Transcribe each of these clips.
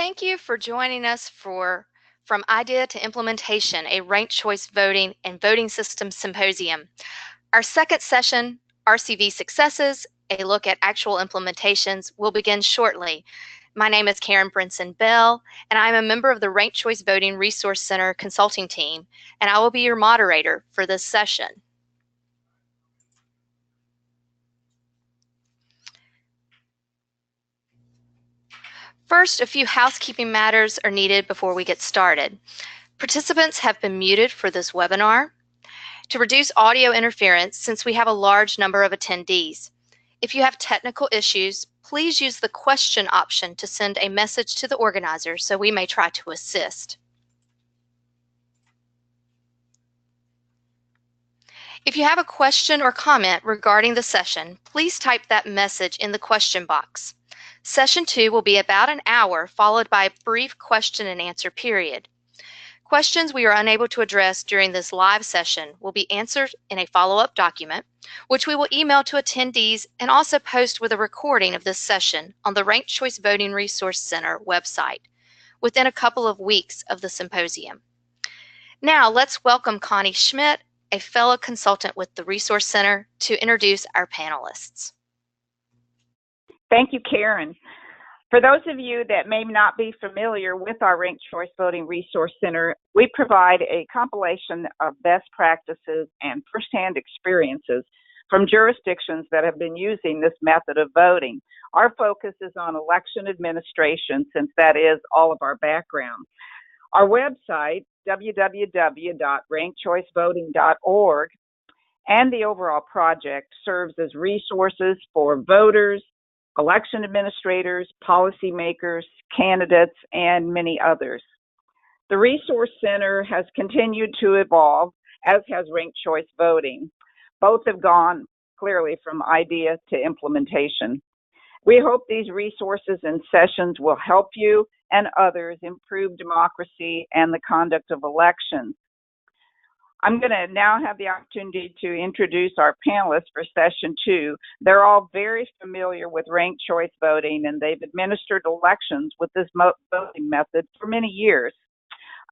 Thank you for joining us for From Idea to Implementation, a Ranked Choice Voting and Voting System Symposium. Our second session, RCV Successes, a look at actual implementations, will begin shortly. My name is Karen Brinson Bell, and I'm a member of the Ranked Choice Voting Resource Center consulting team, and I will be your moderator for this session. First, a few housekeeping matters are needed before we get started. Participants have been muted for this webinar to reduce audio interference since we have a large number of attendees. If you have technical issues, please use the question option to send a message to the organizer so we may try to assist. If you have a question or comment regarding the session, please type that message in the question box. Session 2 will be about an hour, followed by a brief question and answer period. Questions we are unable to address during this live session will be answered in a follow-up document, which we will email to attendees and also post with a recording of this session on the Ranked Choice Voting Resource Center website within a couple of weeks of the symposium. Now let's welcome Connie Schmidt, a fellow consultant with the Resource Center, to introduce our panelists. Thank you, Karen. For those of you that may not be familiar with our Ranked Choice Voting Resource Center, we provide a compilation of best practices and firsthand experiences from jurisdictions that have been using this method of voting. Our focus is on election administration, since that is all of our background. Our website, www.rankedchoicevoting.org, and the overall project serves as resources for voters, election administrators, policymakers, candidates, and many others. The Resource Center has continued to evolve, as has Ranked Choice Voting. Both have gone clearly from idea to implementation. We hope these resources and sessions will help you and others improve democracy and the conduct of elections. I'm going to now have the opportunity to introduce our panelists for session 2. They're all very familiar with ranked choice voting, and they've administered elections with this voting method for many years.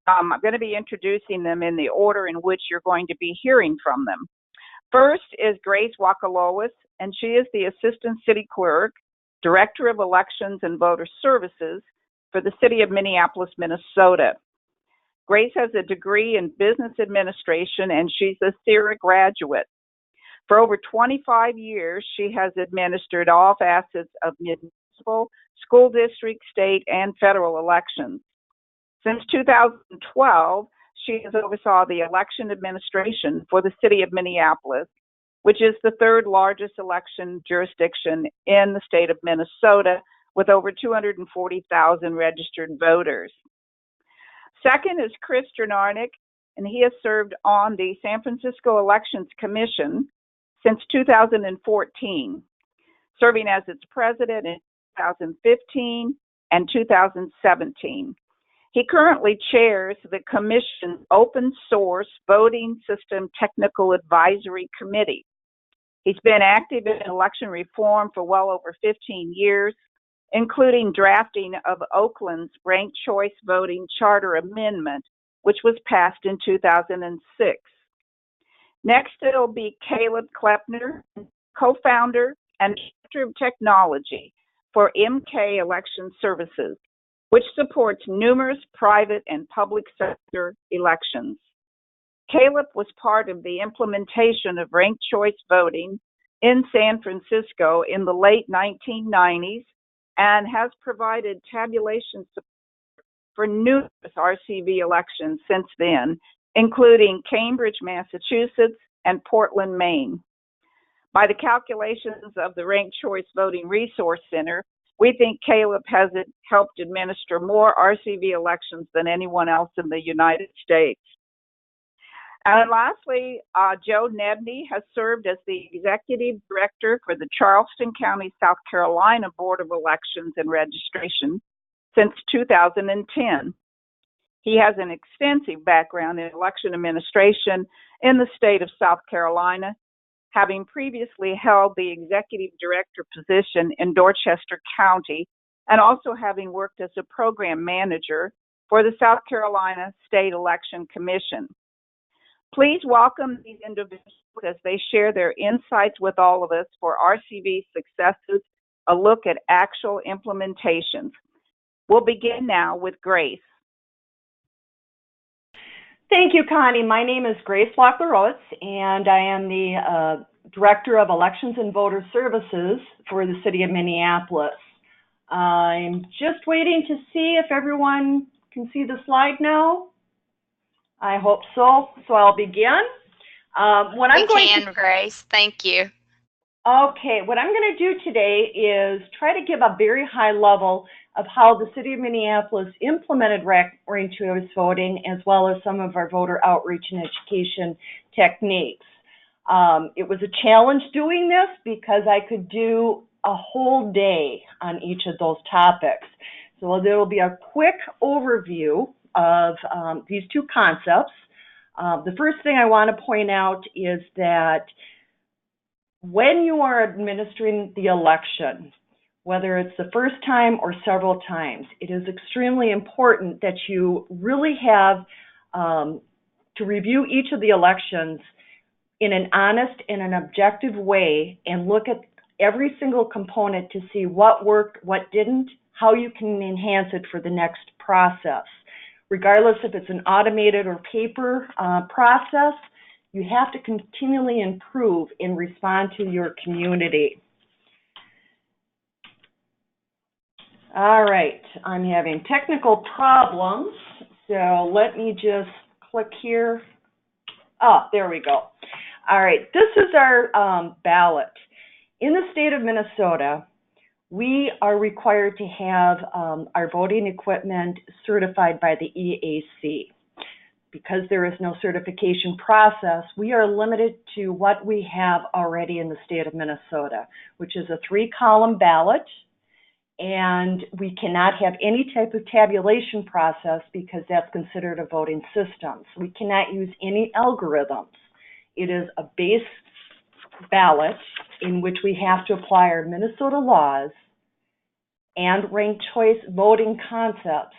I'm going to be introducing them in the order in which you're going to be hearing from them. First is Grace Wachlarowicz, and she is the Assistant City Clerk, Director of Elections and Voter Services for the City of Minneapolis, Minnesota. Grace has a degree in business administration, and she's a CERA graduate. For over 25 years, she has administered all facets of municipal, school district, state, and federal elections. Since 2012, she has oversaw the election administration for the City of Minneapolis, which is the third largest election jurisdiction in the state of Minnesota, with over 240,000 registered voters. Second is Chris Jerdonek, and he has served on the San Francisco Elections Commission since 2014, serving as its president in 2015 and 2017. He currently chairs the Commission's Open Source Voting System Technical Advisory Committee. He's been active in election reform for well over 15 years, including drafting of Oakland's Ranked Choice Voting Charter Amendment, which was passed in 2006. Next, it'll be Caleb Kleppner, co-founder and Director of Technology for MK Election Services, which supports numerous private and public sector elections. Caleb was part of the implementation of ranked choice voting in San Francisco in the late 1990s, and has provided tabulation support for numerous RCV elections since then, including Cambridge, Massachusetts, and Portland, Maine. By the calculations of the Ranked Choice Voting Resource Center, we think Caleb has helped administer more RCV elections than anyone else in the United States. And lastly, Joe Debney has served as the Executive Director for the Charleston County, South Carolina Board of Elections and Registration since 2010. He has an extensive background in election administration in the state of South Carolina, having previously held the Executive Director position in Dorchester County and also having worked as a program manager for the South Carolina State Election Commission. Please welcome these individuals as they share their insights with all of us for RCV successes, a look at actual implementations. We'll begin now with Grace. Thank you, Connie. My name is Grace Wachlarowicz, and I am the Director of Elections and Voter Services for the City of Minneapolis. I'm just waiting to see if everyone can see the slide now. I hope so. So I'll begin. Grace. Thank you. Okay, what I'm going to do today is try to give a very high level of how the City of Minneapolis implemented ranked choice voting, as well as some of our voter outreach and education techniques. It was a challenge doing this because I could do a whole day on each of those topics. So there will be a quick overview of these two concepts. The first thing I want to point out is that when you are administering the election, whether it's the first time or several times, it is extremely important that you really have to review each of the elections in an honest and an objective way and look at every single component to see what worked, what didn't, how you can enhance it for the next process. Regardless if it's an automated or paper process, you have to continually improve and respond to your community. All right, I'm having technical problems, so let me just click here. Oh, there we go. All right, this is our ballot. In the state of Minnesota, we are required to have our voting equipment certified by the EAC. Because there is no certification process, we are limited to what we have already in the state of Minnesota, which is a 3-column ballot, and we cannot have any type of tabulation process because that's considered a voting system. So we cannot use any algorithms. It is a base ballot in which we have to apply our Minnesota laws and ranked choice voting concepts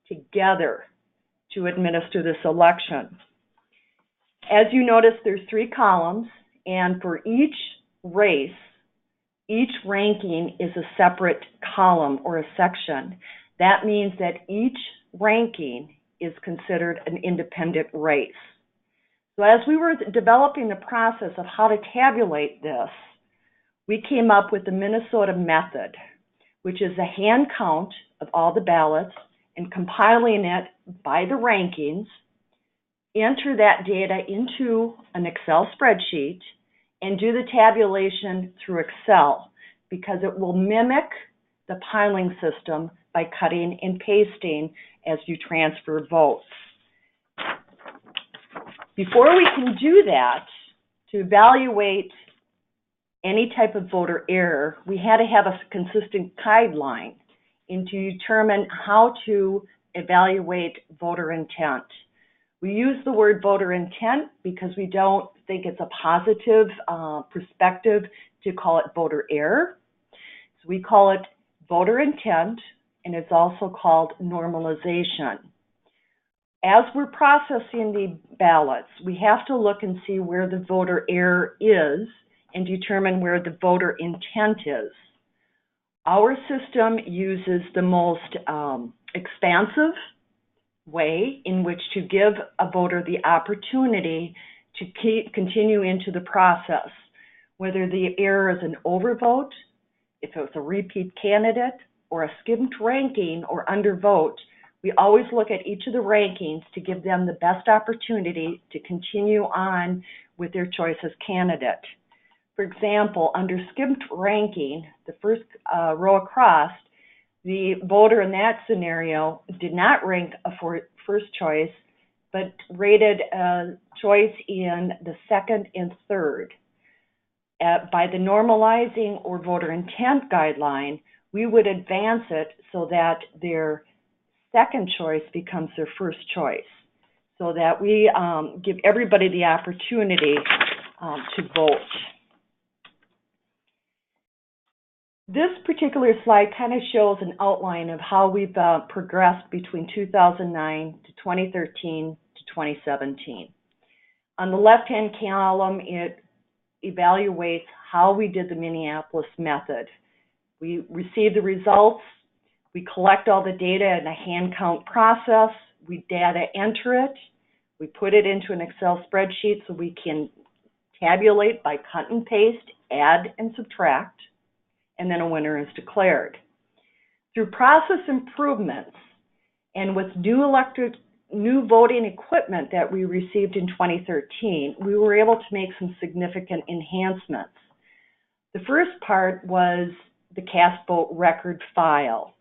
together to administer this election. As you notice, there's 3 columns, and for each race, each ranking is a separate column or a section. That means that each ranking is considered an independent race. So as we were developing the process of how to tabulate this, we came up with the Minnesota method, which is a hand count of all the ballots and compiling it by the rankings, enter that data into an Excel spreadsheet, and do the tabulation through Excel because it will mimic the piling system by cutting and pasting as you transfer votes. Before we can do that, to evaluate any type of voter error, we had to have a consistent guideline and to determine how to evaluate voter intent. We use the word voter intent because we don't think it's a positive perspective to call it voter error. So we call it voter intent, and it's also called normalization. As we're processing the ballots, we have to look and see where the voter error is and determine where the voter intent is. Our system uses the most expansive way in which to give a voter the opportunity to continue into the process, whether the error is an overvote, if it's a repeat candidate, or a skimmed ranking or undervote. We always look at each of the rankings to give them the best opportunity to continue on with their choice as candidate. For example, under skimmed ranking, the first row across, the voter in that scenario did not rank a first choice, but rated a choice in the second and third. By the normalizing or voter intent guideline, we would advance it so that their second choice becomes their first choice, so that we give everybody the opportunity to vote. This particular slide kind of shows an outline of how we've progressed between 2009 to 2013 to 2017. On the left-hand column, it evaluates how we did the Minneapolis method. We receive the results, we collect all the data in a hand count process, we data enter it, we put it into an Excel spreadsheet so we can tabulate by cut and paste, add and subtract, and then a winner is declared. Through process improvements and with new voting equipment that we received in 2013, we were able to make some significant enhancements. The first part was the cast vote record file.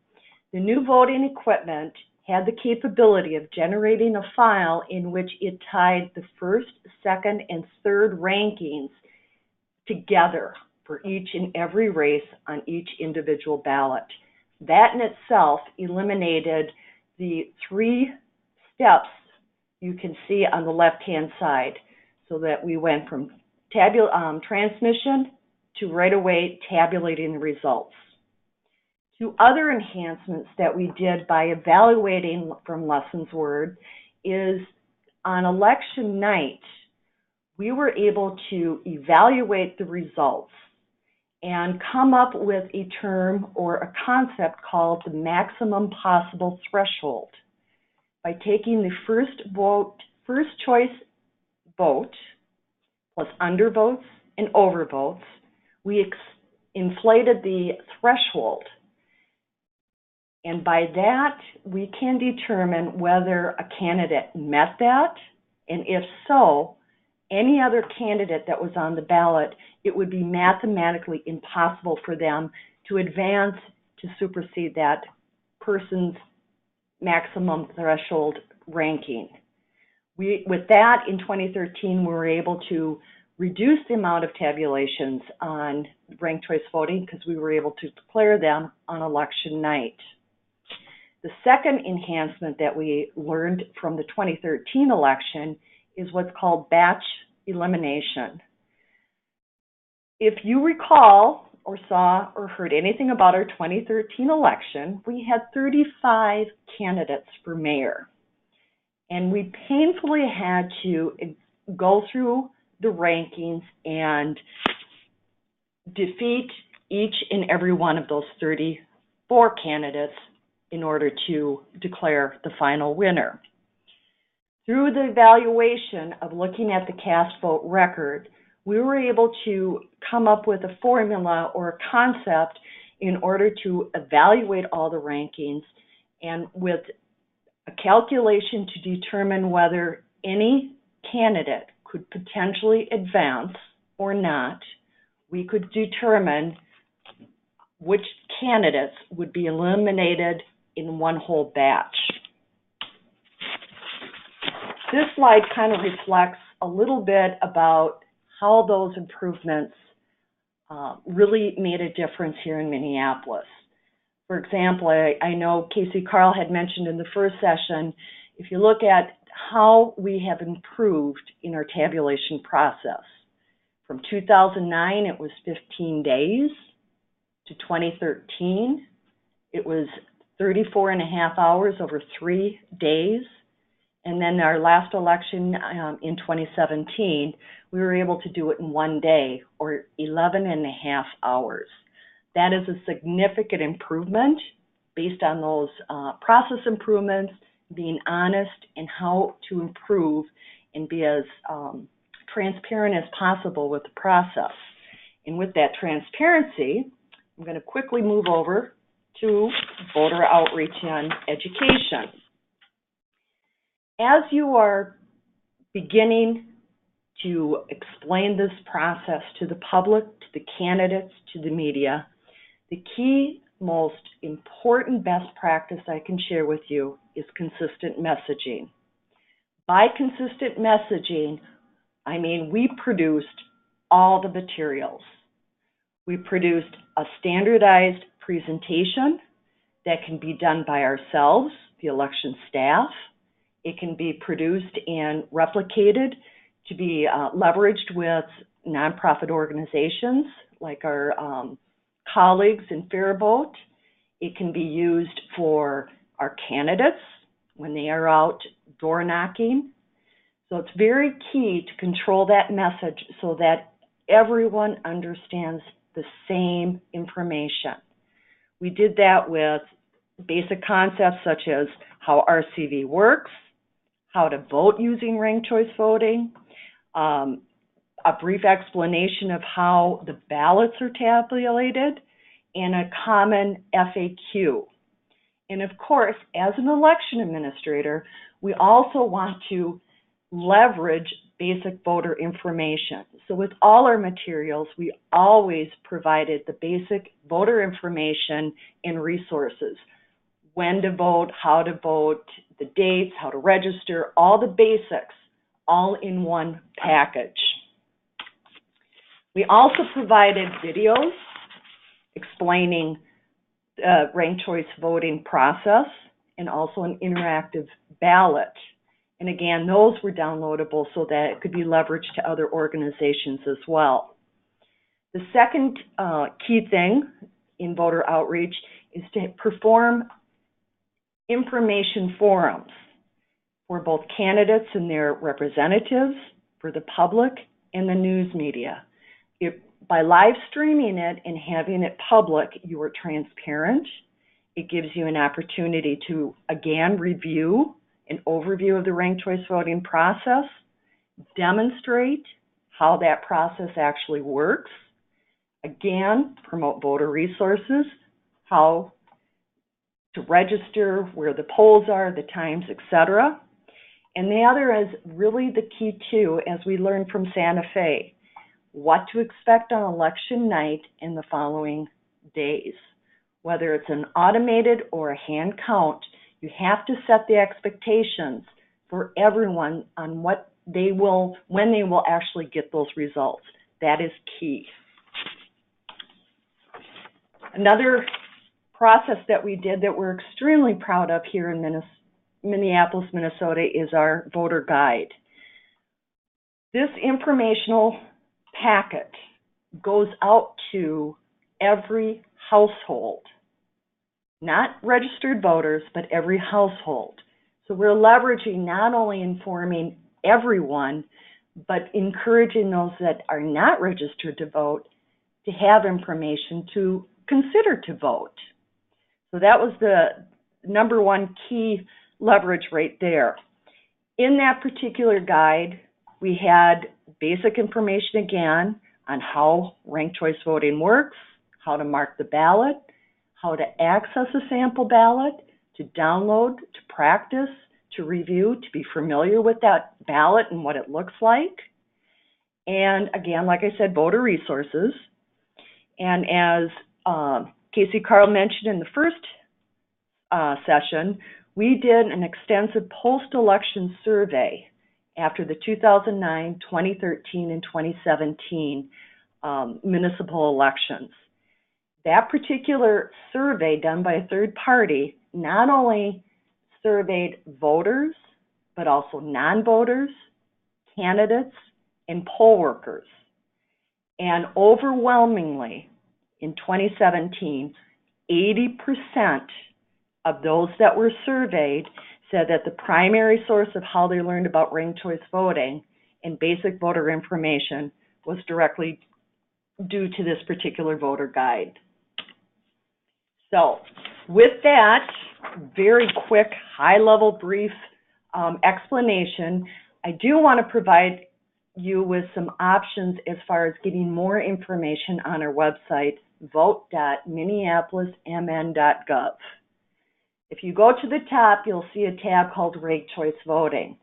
The new voting equipment had the capability of generating a file in which it tied the first, second, and third rankings together for each and every race on each individual ballot. That in itself eliminated the 3 steps you can see on the left-hand side, so that we went from transmission to right away tabulating the results. 2 other enhancements that we did by evaluating from lessons learned is on election night, we were able to evaluate the results and come up with a term or a concept called the maximum possible threshold. By taking the first choice vote plus undervotes and overvotes, we inflated the threshold. And by that, we can determine whether a candidate met that, and if so, any other candidate that was on the ballot, it would be mathematically impossible for them to advance to supersede that person's maximum threshold ranking. With that, in 2013, we were able to reduce the amount of tabulations on ranked choice voting because we were able to declare them on election night. The second enhancement that we learned from the 2013 election is what's called batch elimination. If you recall or saw or heard anything about our 2013 election, we had 35 candidates for mayor. And we painfully had to go through the rankings and defeat each and every one of those 34 candidates in order to declare the final winner. Through the evaluation of looking at the cast vote record, we were able to come up with a formula or a concept in order to evaluate all the rankings, and with a calculation to determine whether any candidate could potentially advance or not, we could determine which candidates would be eliminated in one whole batch. This slide kind of reflects a little bit about how those improvements really made a difference here in Minneapolis. For example, I know Casey Carl had mentioned in the first session, if you look at how we have improved in our tabulation process. From 2009, it was 15 days. To 2013, it was 34 and a half hours over 3 days. And then our last election in 2017, we were able to do it in 1 day, or 11 and a half hours. That is a significant improvement based on those process improvements, being honest in how to improve and be as transparent as possible with the process. And with that transparency, I'm going to quickly move over to voter outreach and education. As you are beginning to explain this process to the public, to the candidates, to the media, the key, most important best practice I can share with you is consistent messaging. By consistent messaging, I mean we produced all the materials. We produced a standardized presentation that can be done by ourselves, the election staff. It can be produced and replicated to be leveraged with nonprofit organizations like our colleagues in Faribault. It can be used for our candidates when they are out door knocking. So it's very key to control that message so that everyone understands the same information. We did that with basic concepts such as how RCV works, how to vote using ranked choice voting, a brief explanation of how the ballots are tabulated, and a common FAQ. And of course, as an election administrator, we also want to leverage basic voter information. So with all our materials, we always provided the basic voter information and resources. When to vote, how to vote, the dates, how to register, all the basics, all in one package. We also provided videos explaining the ranked choice voting process and also an interactive ballot. And again, those were downloadable so that it could be leveraged to other organizations as well. The second key thing in voter outreach is to perform information forums for both candidates and their representatives, for the public, and the news media. By live streaming it and having it public, you are transparent. It gives you an opportunity to, again, review an overview of the ranked choice voting process, demonstrate how that process actually works, again, promote voter resources, how to register, where the polls are, the times, etc. And the other is really the key too, as we learned from Santa Fe, what to expect on election night in the following days. Whether it's an automated or a hand count, you have to set the expectations for everyone on when they will actually get those results. That is key. Another process that we did that we're extremely proud of here in Minneapolis, Minnesota is our voter guide. This informational packet goes out to every household, not registered voters, but every household. So we're leveraging not only informing everyone, but encouraging those that are not registered to vote to have information to consider to vote. So that was the number one key leverage right there. In that particular guide, we had basic information again on how ranked choice voting works, how to mark the ballot, how to access a sample ballot, to download, to practice, to review, to be familiar with that ballot and what it looks like. And again, like I said, voter resources. And as Casey Carl mentioned in the first session, we did an extensive post-election survey after the 2009, 2013, and 2017 municipal elections. That particular survey done by a third party not only surveyed voters, but also non-voters, candidates, and poll workers. And overwhelmingly, in 2017, 80% of those that were surveyed said that the primary source of how they learned about ranked choice voting and basic voter information was directly due to this particular voter guide. So with that very quick, high-level, brief explanation, I do want to provide you with some options as far as getting more information on our website, vote.minneapolismn.gov. If you go to the top, you'll see a tab called Ranked Choice Voting.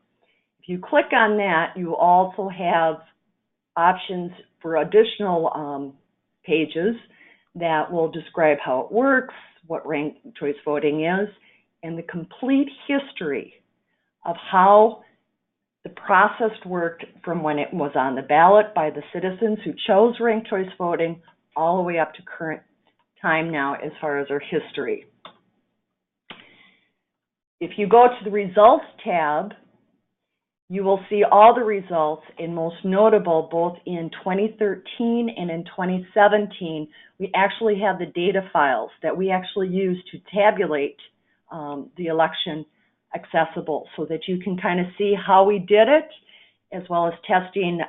If you click on that, you also have options for additional pages that will describe how it works, what ranked choice voting is, and the complete history of how the process worked from when it was on the ballot by the citizens who chose ranked choice voting all the way up to current time now as far as our history. If you go to the Results tab, You will see all the results, and most notable, both in 2013 and in 2017, we actually have the data files that we actually use to tabulate the election accessible, so that you can kind of see how we did it, as well as testing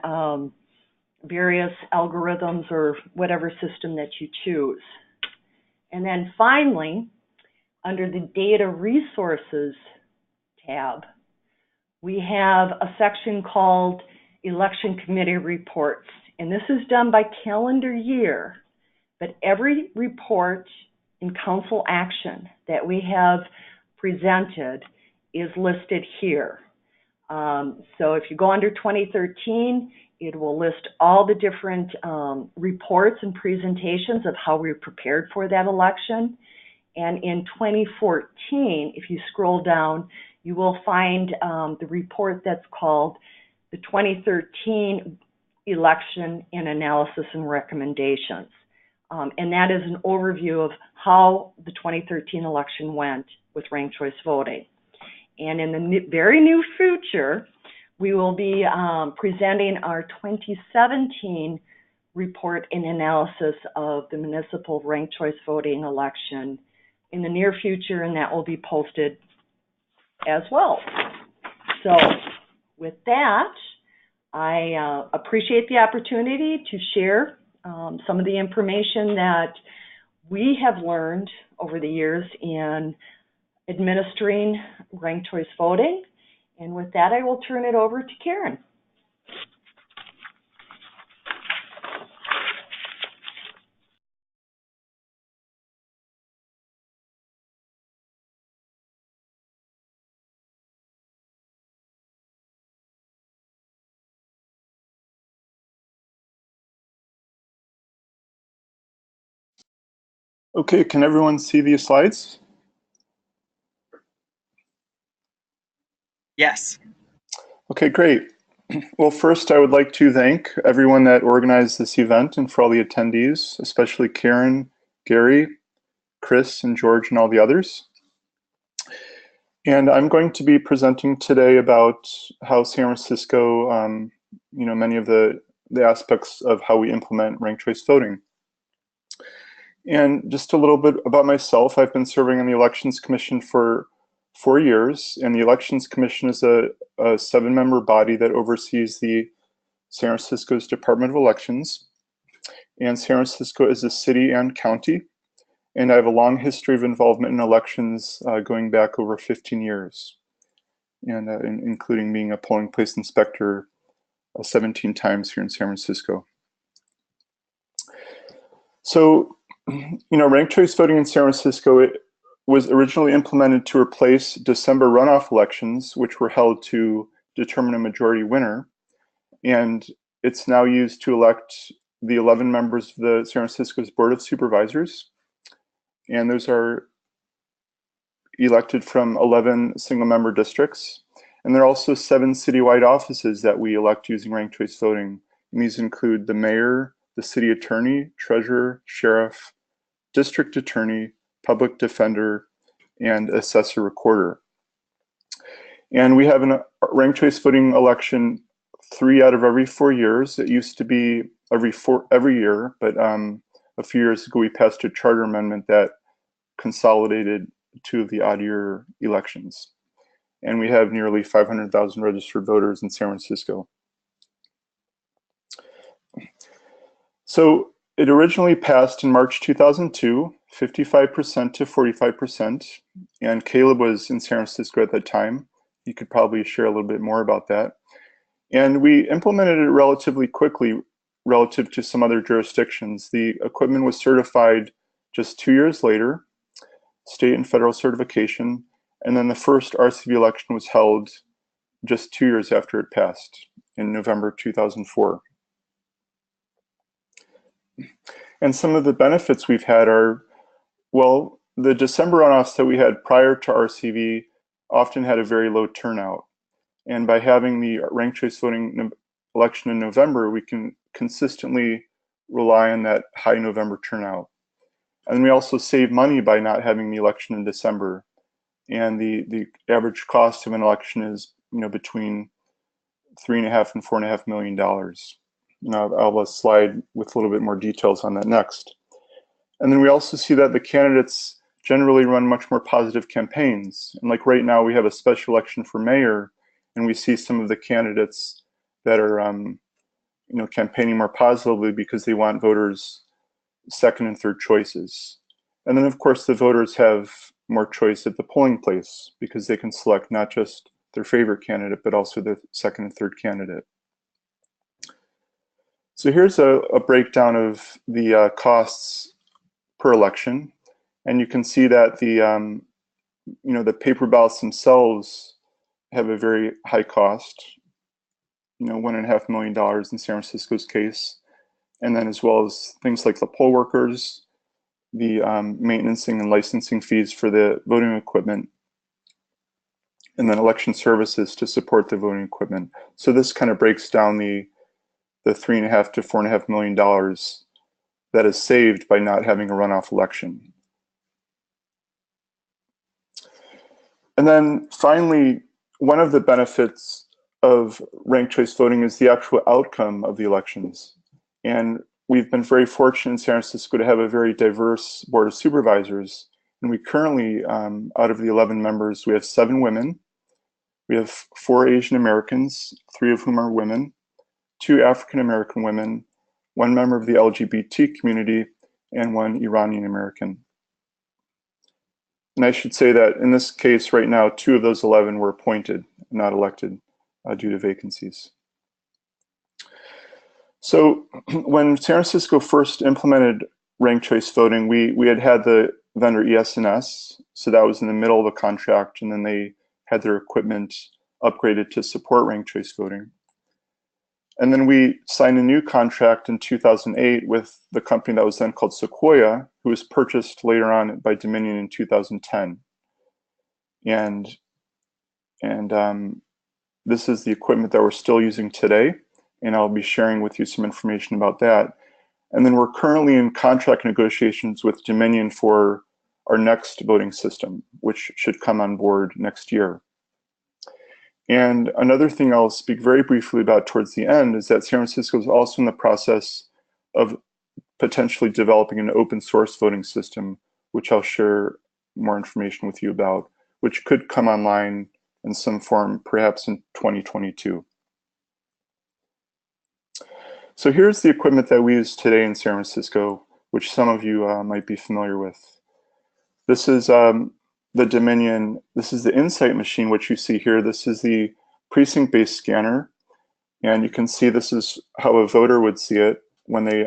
various algorithms or whatever system that you choose. And then finally, under the Data Resources tab, we have a section called Election Committee Reports. And this is done by calendar year, but every report in council action that we have presented is listed here. So if you go under 2013, it will list all the different reports and presentations of how we prepared for that election. And in 2014, if you scroll down, you will find the report that's called the 2013 Election and Analysis and Recommendations. And that is an overview of how the 2013 election went with ranked choice voting. And in the very near future, we will be presenting our 2017 report and analysis of the municipal ranked choice voting election in the near future, and that will be posted as well. So with that, I appreciate the opportunity to share some of the information that we have learned over the years in administering ranked choice voting. And with that, I will turn it over to Karen. Okay, can everyone see these slides? Yes. Okay, great. Well, first I would like to thank everyone that organized this event and for all the attendees, especially Karen, Gary, Chris, and George, and all the others. And I'm going to be presenting today about how San Francisco, many of the aspects of how we implement ranked choice voting. And just a little bit about myself. I've been serving on the Elections Commission for 4 years, and the Elections Commission is a 7-member body that oversees the San Francisco's Department of Elections. And San Francisco is a city and county, and I have a long history of involvement in elections going back over 15 years, and including being a polling place inspector 17 times here in San Francisco. So, ranked choice voting in San Francisco, it was originally implemented to replace December runoff elections, which were held to determine a majority winner. And it's now used to elect the 11 members of the San Francisco's Board of Supervisors. And those are elected from 11 single-member districts. And there are also 7 citywide offices that we elect using ranked choice voting. And these include the mayor, the city attorney, treasurer, sheriff, district attorney, public defender, and assessor recorder. And we have a ranked choice voting election 3 out of every 4 years. It used to be every year, but a few years ago we passed a charter amendment that consolidated 2 of the odd year elections. And we have nearly 500,000 registered voters in San Francisco. So it originally passed in March 2002, 55% to 45%, and Caleb was in San Francisco at that time. He could probably share a little bit more about that. And we implemented it relatively quickly relative to some other jurisdictions. The equipment was certified just 2 years later, state and federal certification, and then the first RCV election was held just 2 years after it passed in November 2004. And some of the benefits we've had are, well, the December runoffs that we had prior to RCV often had a very low turnout. And by having the ranked choice voting election in November, we can consistently rely on that high November turnout. And we also save money by not having the election in December. And the average cost of an election is between $3.5 and $4.5 million. Now I'll have a slide with a little bit more details on that next. And then we also see that the candidates generally run much more positive campaigns. And like right now, we have a special election for mayor, and we see some of the candidates that are campaigning more positively because they want voters' second and third choices. And then of course the voters have more choice at the polling place because they can select not just their favorite candidate, but also the second and third candidate. So here's a breakdown of the costs per election. And you can see that the the paper ballots themselves have a very high cost, $1.5 million in San Francisco's case. And then as well as things like the poll workers, the maintenancing and licensing fees for the voting equipment, and then election services to support the voting equipment. So this kind of breaks down the $3.5 to $4.5 million that is saved by not having a runoff election. And then finally, one of the benefits of ranked choice voting is the actual outcome of the elections. And we've been very fortunate in San Francisco to have a very diverse board of supervisors. And we currently, out of the 11 members, we have 7 women. We have 4 Asian Americans, 3 of whom are women, 2 African American women, 1 member of the LGBT community, and 1 Iranian American. And I should say that in this case right now, 2 of those 11 were appointed, not elected, due to vacancies. So when San Francisco first implemented ranked choice voting, we had the vendor ES&S, so that was in the middle of a contract, and then they had their equipment upgraded to support ranked choice voting. And then we signed a new contract in 2008 with the company that was then called Sequoia, who was purchased later on by Dominion in 2010. And this is the equipment that we're still using today, and I'll be sharing with you some information about that. And then we're currently in contract negotiations with Dominion for our next voting system, which should come on board next year. And another thing I'll speak very briefly about towards the end is that San Francisco is also in the process of potentially developing an open source voting system, which I'll share more information with you about, which could come online in some form, perhaps in 2022. So here's the equipment that we use today in San Francisco, which some of you might be familiar with. This is the Dominion, this is the Insight machine, which you see here. This is the precinct-based scanner. And you can see this is how a voter would see it when they,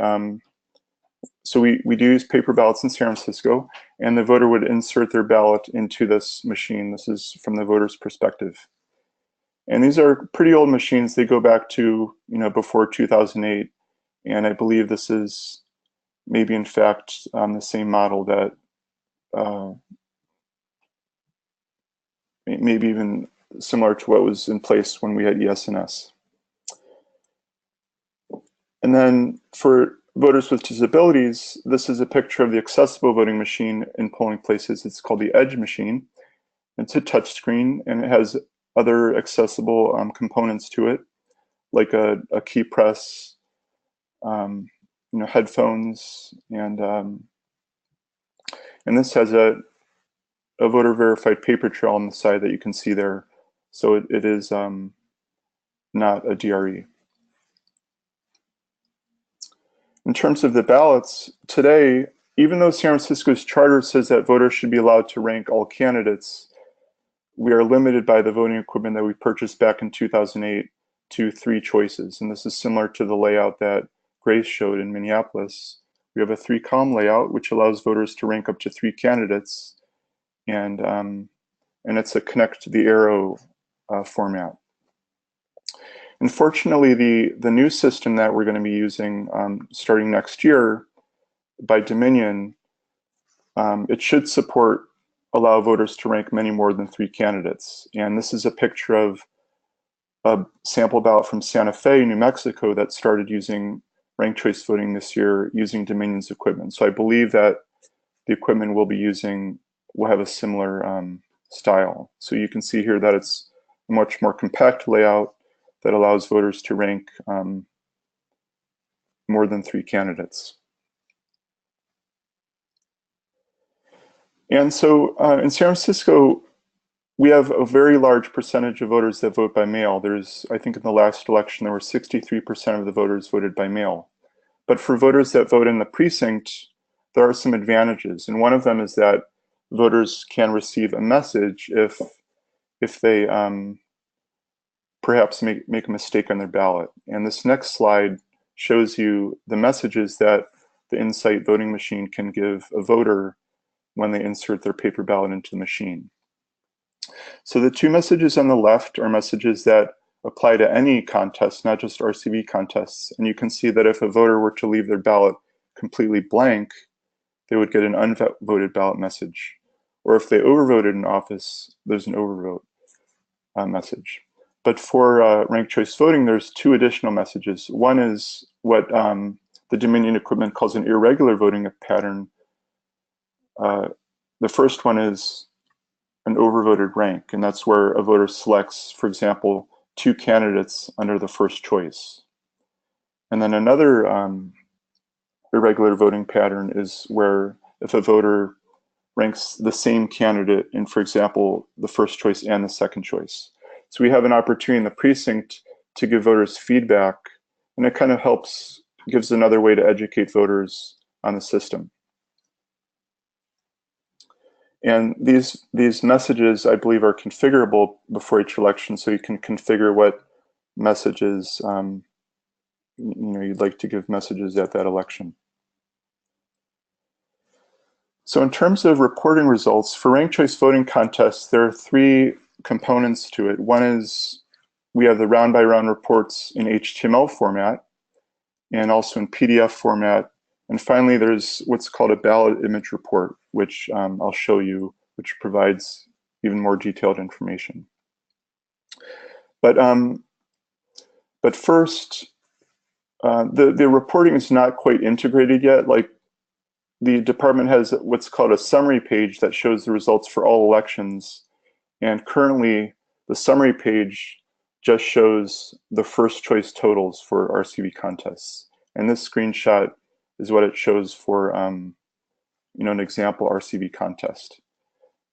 so we do use paper ballots in San Francisco, and the voter would insert their ballot into this machine. This is from the voter's perspective. And these are pretty old machines. They go back to, before 2008. And I believe this is maybe in fact the same model that maybe even similar to what was in place when we had ES&S. And then for voters with disabilities, this is a picture of the accessible voting machine in polling places. It's called the Edge machine. It's a touch screen, and it has other accessible components to it, like a key press, headphones, and this has a voter verified paper trail on the side that you can see there. So it is not a DRE. In terms of the ballots, today, even though San Francisco's charter says that voters should be allowed to rank all candidates, we are limited by the voting equipment that we purchased back in 2008 to 3 choices. And this is similar to the layout that Grace showed in Minneapolis. We have a 3-column layout, which allows voters to rank up to 3 candidates. And it's a connect to the arrow format. Unfortunately, the new system that we're going to be using starting next year by Dominion, it should allow voters to rank many more than 3 candidates. And this is a picture of a sample ballot from Santa Fe, New Mexico, that started using ranked choice voting this year using Dominion's equipment. So I believe that the equipment we'll be using will have a similar style. So you can see here that it's a much more compact layout. that allows voters to rank more than 3 candidates. And so in San Francisco, we have a very large percentage of voters that vote by mail. I think in the last election, there were 63% of the voters voted by mail. But for voters that vote in the precinct, there are some advantages. And one of them is that voters can receive a message if they perhaps make a mistake on their ballot. And this next slide shows you the messages that the Insight voting machine can give a voter when they insert their paper ballot into the machine. So the 2 messages on the left are messages that apply to any contest, not just RCV contests. And you can see that if a voter were to leave their ballot completely blank, they would get an unvoted ballot message. Or if they overvoted in office, there's an overvote message. But for ranked choice voting, there's 2 additional messages. One is what the Dominion equipment calls an irregular voting pattern. The first one is an overvoted rank, and that's where a voter selects, for example, 2 candidates under the first choice. And then another irregular voting pattern is where if a voter ranks the same candidate in, for example, the first choice and the second choice. So we have an opportunity in the precinct to give voters feedback, and it kind of gives another way to educate voters on the system. And these messages, I believe, are configurable before each election, so you can configure what messages you'd like to give messages at that election. So in terms of reporting results, for ranked choice voting contests, there are 3 components to it. One is we have the round-by-round reports in HTML format and also in PDF format. And finally, there's what's called a ballot image report, which I'll show you, which provides even more detailed information. But first, the reporting is not quite integrated yet. Like, the department has what's called a summary page that shows the results for all elections. And currently, the summary page just shows the first choice totals for RCV contests. And this screenshot is what it shows for an example RCV contest.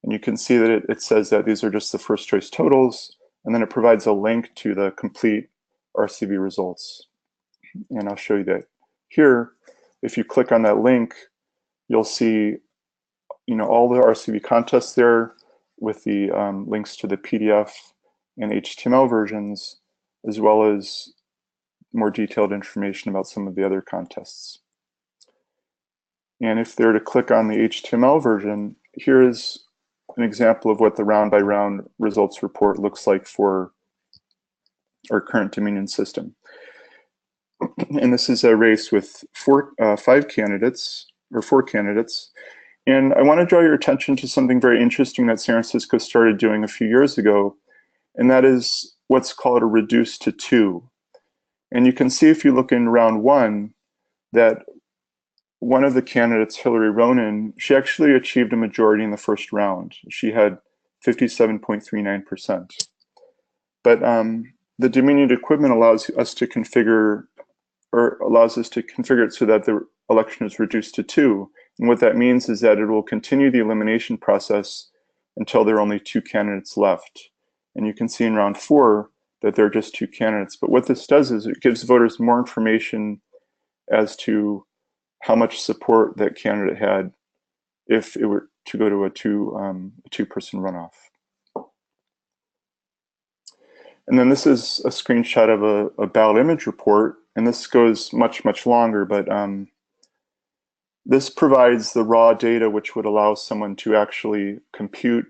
And you can see that it says that these are just the first choice totals, and then it provides a link to the complete RCV results. And I'll show you that here. If you click on that link, you'll see all the RCV contests there with the links to the PDF and HTML versions, as well as more detailed information about some of the other contests. And if they're to click on the HTML version, here is an example of what the round-by-round results report looks like for our current Dominion system. And this is a race with 4 candidates. And I want to draw your attention to something very interesting that San Francisco started doing a few years ago, and that is what's called a reduce to 2. And you can see if you look in round 1 that one of the candidates, Hillary Ronan, she actually achieved a majority in the first round. She had 57.39%. But the Dominion equipment allows us to configure it so that the election is reduced to 2. And what that means is that it will continue the elimination process until there are only 2 candidates left. And you can see in round 4 that there are just 2 candidates. But what this does is it gives voters more information as to how much support that candidate had if it were to go to a two-person runoff. And then this is a screenshot of a ballot image report, and this goes much, much longer, but this provides the raw data which would allow someone to actually compute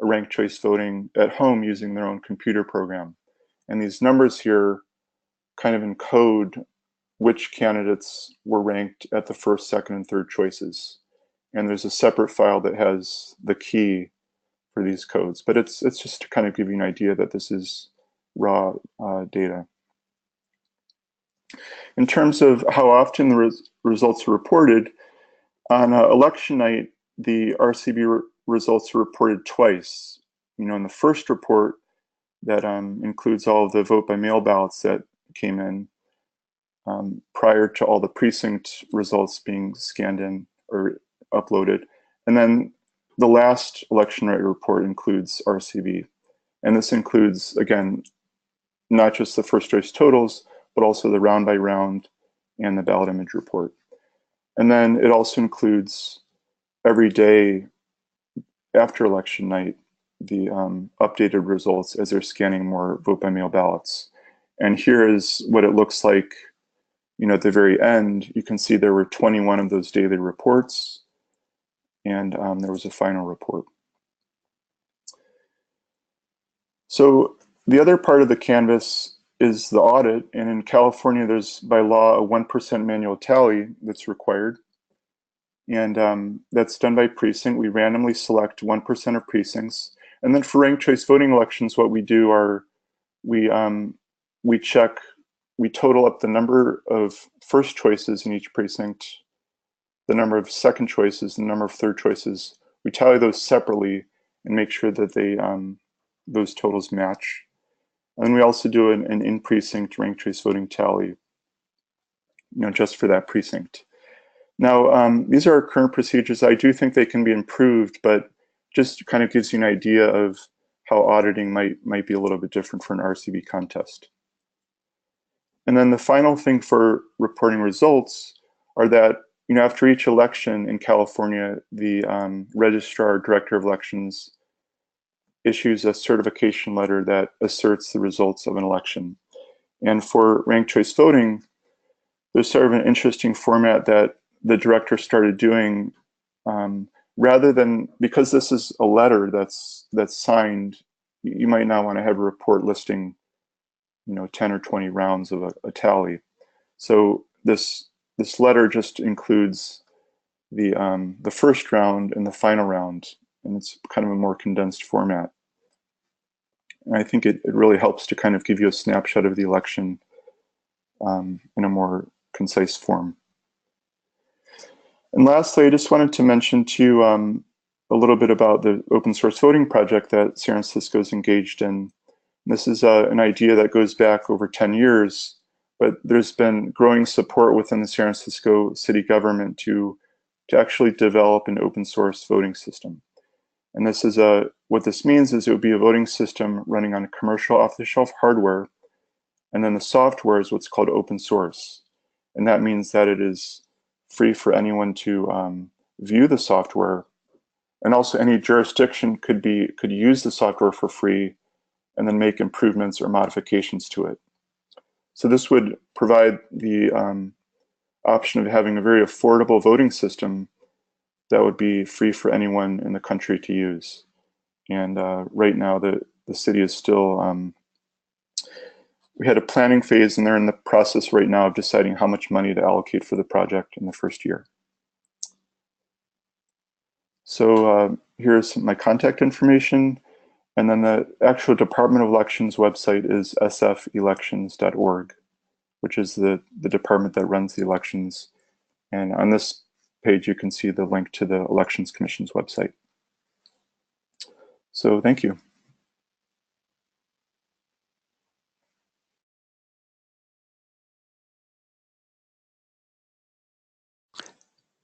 a ranked choice voting at home using their own computer program. And these numbers here kind of encode which candidates were ranked at the first, second, and third choices. And there's a separate file that has the key for these codes. But it's just to kind of give you an idea that this is raw data. In terms of how often the results are reported, on election night, the RCV results are reported twice. In the first report, that includes all of the vote by mail ballots that came in prior to all the precinct results being scanned in or uploaded. And then the last election right report includes RCV. And this includes, again, not just the first choice totals, but also the round by round and the ballot image report. And then it also includes every day after election night, the updated results as they're scanning more vote by mail ballots. And here is what it looks like, at the very end. You can see there were 21 of those daily reports, and there was a final report. So the other part of the canvas is the audit, and in California, there's by law a 1% manual tally that's required. And that's done by precinct. We randomly select 1% of precincts. And then for ranked choice voting elections, what we do are we total up the number of first choices in each precinct, the number of second choices, and the number of third choices. We tally those separately and make sure that those totals match. And we also do an in-precinct ranked choice voting tally, just for that precinct. Now, these are our current procedures. I do think they can be improved, but just kind of gives you an idea of how auditing might be a little bit different for an RCV contest. And then the final thing for reporting results are that, after each election in California, the registrar, director of elections, issues a certification letter that asserts the results of an election. And for ranked choice voting, there's sort of an interesting format that the director started doing, rather than, because this is a letter that's signed, you might not want to have a report listing 10 or 20 rounds of a tally. So this letter just includes the first round and the final round, and it's kind of a more condensed format. And I think it really helps to kind of give you a snapshot of the election in a more concise form. And lastly, I just wanted to mention to you a little bit about the open source voting project that San Francisco is engaged in. This is an idea that goes back over 10 years, but there's been growing support within the San Francisco city government to actually develop an open source voting system. And this is what this means is it would be a voting system running on commercial off-the-shelf hardware, and then the software is what's called open source. And that means that it is free for anyone to view the software, and also any jurisdiction could use the software for free and then make improvements or modifications to it. So this would provide the option of having a very affordable voting system that would be free for anyone in the country to use. And right now, the city is still, we had a planning phase, and they're in the process right now of deciding how much money to allocate for the project in the first year. So here's my contact information. And then the actual Department of Elections website is sfelections.org, which is the department that runs the elections. And on this page, you can see the link to the Elections Commission's website. So thank you.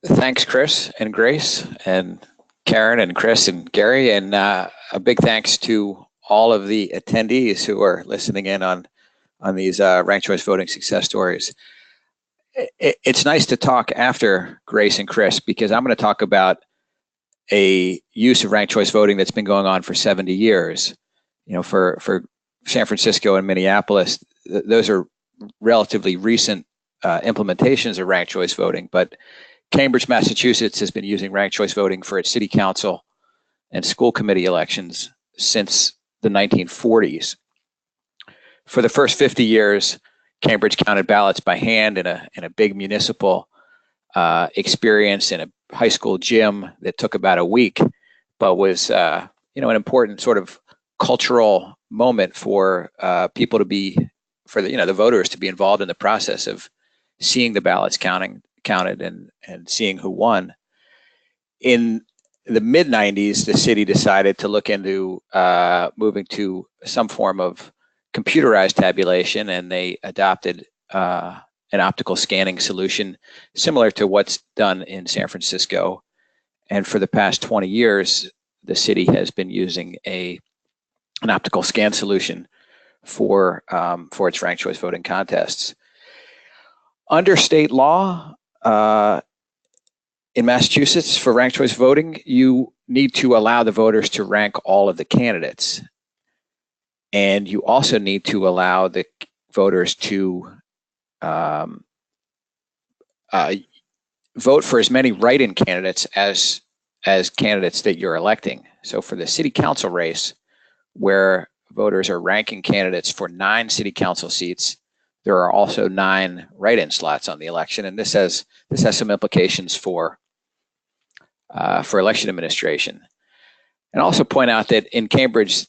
Thanks, Chris and Grace and Karen and Chris and Gary, and a big thanks to all of the attendees who are listening in on these ranked choice voting success stories. It's nice to talk after Grace and Chris, because I'm going to talk about a use of ranked choice voting that's been going on for 70 years. For San Francisco and Minneapolis, those are relatively recent implementations of ranked choice voting, but Cambridge, Massachusetts has been using ranked choice voting for its city council and school committee elections since the 1940s. For the first 50 years, Cambridge counted ballots by hand in a big municipal experience in a high school gym that took about a week, but was an important sort of cultural moment for people to be, for the voters to be involved in the process of seeing the ballots counted and seeing who won. In the mid-90s, the city decided to look into moving to some form of computerized tabulation, and they adopted an optical scanning solution similar to what's done in San Francisco. And for the past 20 years, the city has been using an optical scan solution for its ranked choice voting contests. Under state law, in Massachusetts, for ranked choice voting, you need to allow the voters to rank all of the candidates. And you also need to allow the voters to vote for as many write-in candidates as candidates that you're electing. So for the city council race, where voters are ranking candidates for 9 city council seats, there are also 9 write-in slots on the election, and this has some implications for election administration. And also point out that in Cambridge,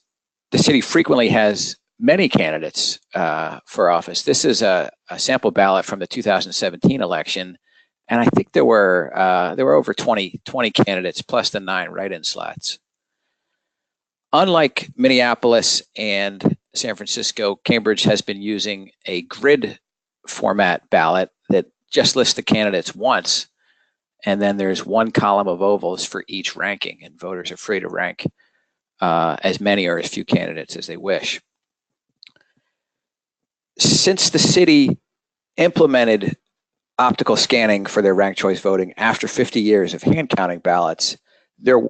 the city frequently has many candidates for office. This is a sample ballot from the 2017 election, and I think there were over 20 candidates plus the 9 write-in slots. Unlike Minneapolis and San Francisco, Cambridge has been using a grid format ballot that just lists the candidates once, and then there's 1 column of ovals for each ranking, and voters are free to rank as many or as few candidates as they wish. Since the city implemented optical scanning for their ranked choice voting after 50 years of hand counting ballots, there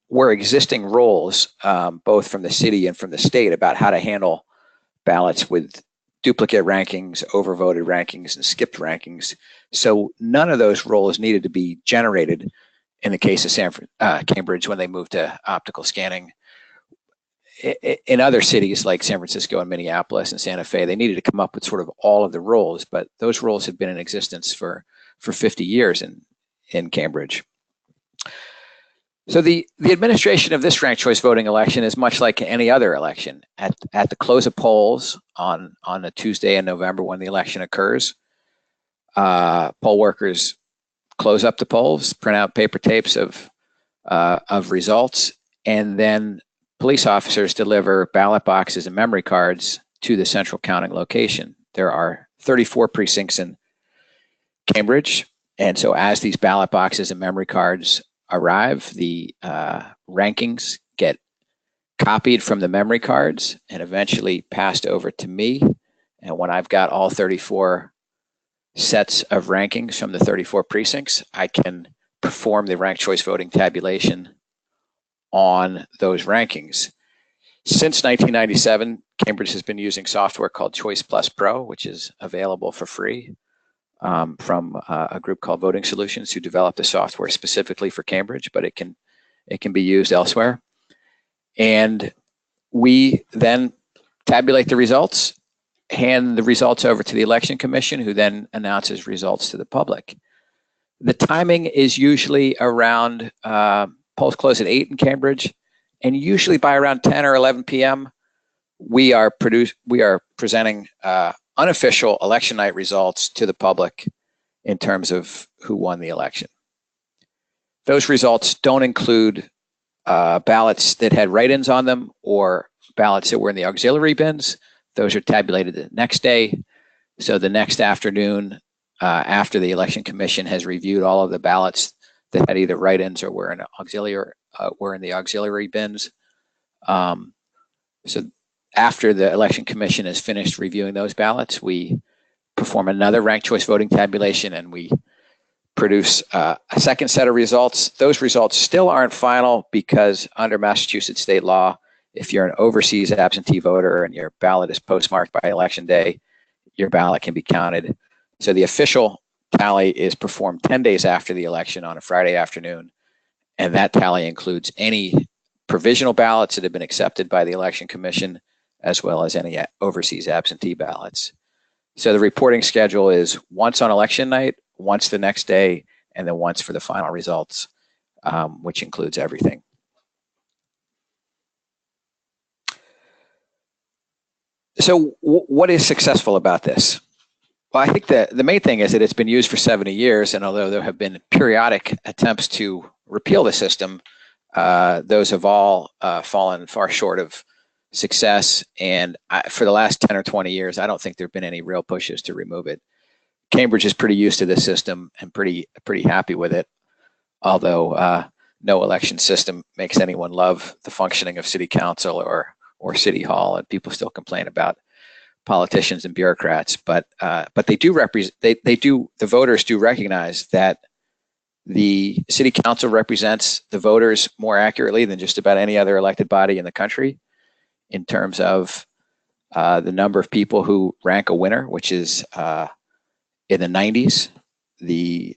were existing rules, both from the city and from the state, about how to handle ballots with duplicate rankings, overvoted rankings, and skipped rankings. So none of those rules needed to be generated in the case of Cambridge when they moved to optical scanning. In other cities like San Francisco and Minneapolis and Santa Fe, they needed to come up with sort of all of the rules, but those rules had been in existence for 50 years in Cambridge. So the administration of this ranked choice voting election is much like any other election. At the close of polls on a Tuesday in November when the election occurs, poll workers close up the polls, print out paper tapes of results, and then police officers deliver ballot boxes and memory cards to the central counting location. There are 34 precincts in Cambridge, and so as these ballot boxes and memory cards arrive, the rankings get copied from the memory cards and eventually passed over to me. And when I've got all 34 sets of rankings from the 34 precincts, I can perform the ranked choice voting tabulation on those rankings. Since 1997, Cambridge has been using software called Choice Plus Pro, which is available for free from a group called Voting Solutions, who developed the software specifically for Cambridge, but it can be used elsewhere. And we then tabulate the results, hand the results over to the Election Commission, who then announces results to the public. The timing is usually around polls close at 8 in Cambridge, and usually by around 10 or 11 p.m., we are presenting unofficial election night results to the public in terms of who won the election. Those results don't include ballots that had write-ins on them or ballots that were in the auxiliary bins. Those are tabulated the next day. So the next afternoon, after the Election Commission has reviewed all of the ballots that had either write-ins or were in the auxiliary bins. So after the Election Commission has finished reviewing those ballots, we perform another ranked choice voting tabulation, and we produce a second set of results. Those results still aren't final because under Massachusetts state law, if you're an overseas absentee voter and your ballot is postmarked by Election Day, your ballot can be counted. So the official tally is performed 10 days after the election on a Friday afternoon, and that tally includes any provisional ballots that have been accepted by the Election Commission, as well as any overseas absentee ballots. So the reporting schedule is once on election night, once the next day, and then once for the final results, which includes everything. So what is successful about this? Well, I think the main thing is that it's been used for 70 years, and although there have been periodic attempts to repeal the system, those have all fallen far short of success. And for the last 10 or 20 years, I don't think there have been any real pushes to remove it. Cambridge is pretty used to this system and pretty happy with it, although no election system makes anyone love the functioning of city council or city hall, and people still complain about politicians and bureaucrats. But they do represent. The voters do recognize that the city council represents the voters more accurately than just about any other elected body in the country in terms of the number of people who rank a winner, which is in the 90s. The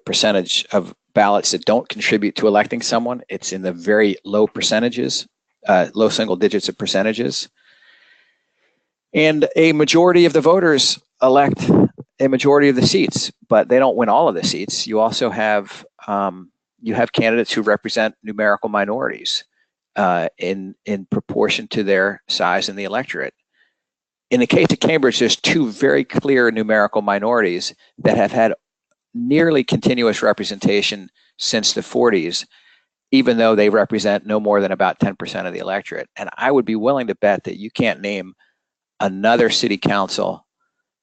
percentage of ballots that don't contribute to electing someone, it's in the very low percentages, low single digits of percentages. And a majority of the voters elect a majority of the seats, but they don't win all of the seats. You also have candidates who represent numerical minorities in proportion to their size in the electorate. In the case of Cambridge, there's two very clear numerical minorities that have had nearly continuous representation since the 40s, even though they represent no more than about 10% of the electorate. And I would be willing to bet that you can't name another city council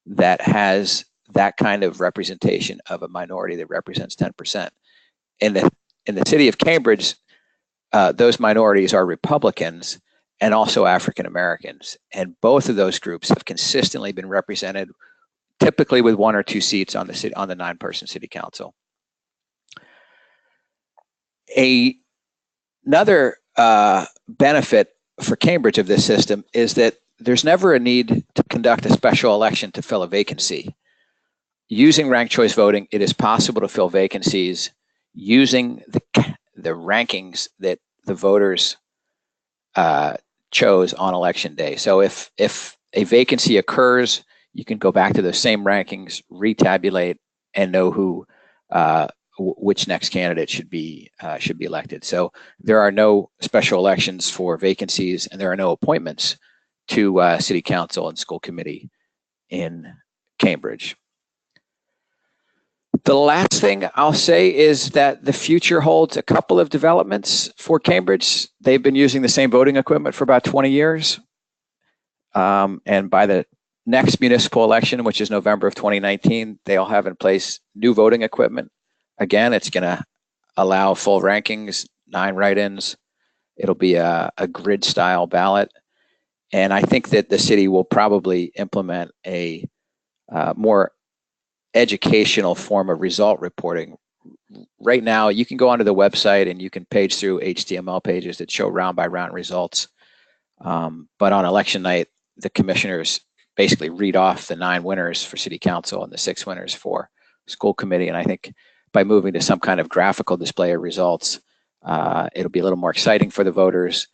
that has that kind of representation of a minority that represents 10%. In the city of Cambridge, those minorities are Republicans and also African Americans. And both of those groups have consistently been represented, typically with 1 or 2 seats on the 9-person city council. Another benefit for Cambridge of this system is that there's never a need to conduct a special election to fill a vacancy. Using ranked choice voting, it is possible to fill vacancies using the rankings that the voters chose on election day. So if a vacancy occurs, you can go back to those same rankings, retabulate, and know who which next candidate should be elected. So there are no special elections for vacancies, and there are no appointments to city council and school committee in Cambridge. The last thing I'll say is that the future holds a couple of developments for Cambridge. They've been using the same voting equipment for about 20 years. And by the next municipal election, which is November of 2019, they'll have in place new voting equipment. Again, it's going to allow full rankings, 9 write-ins. It'll be a grid-style ballot. And I think that the city will probably implement a more educational form of result reporting. Right now, you can go onto the website and you can page through HTML pages that show round-by-round results. But on election night, the commissioners basically read off the 9 winners for city council and the 6 winners for school committee. And I think by moving to some kind of graphical display of results, it'll be a little more exciting for the voters,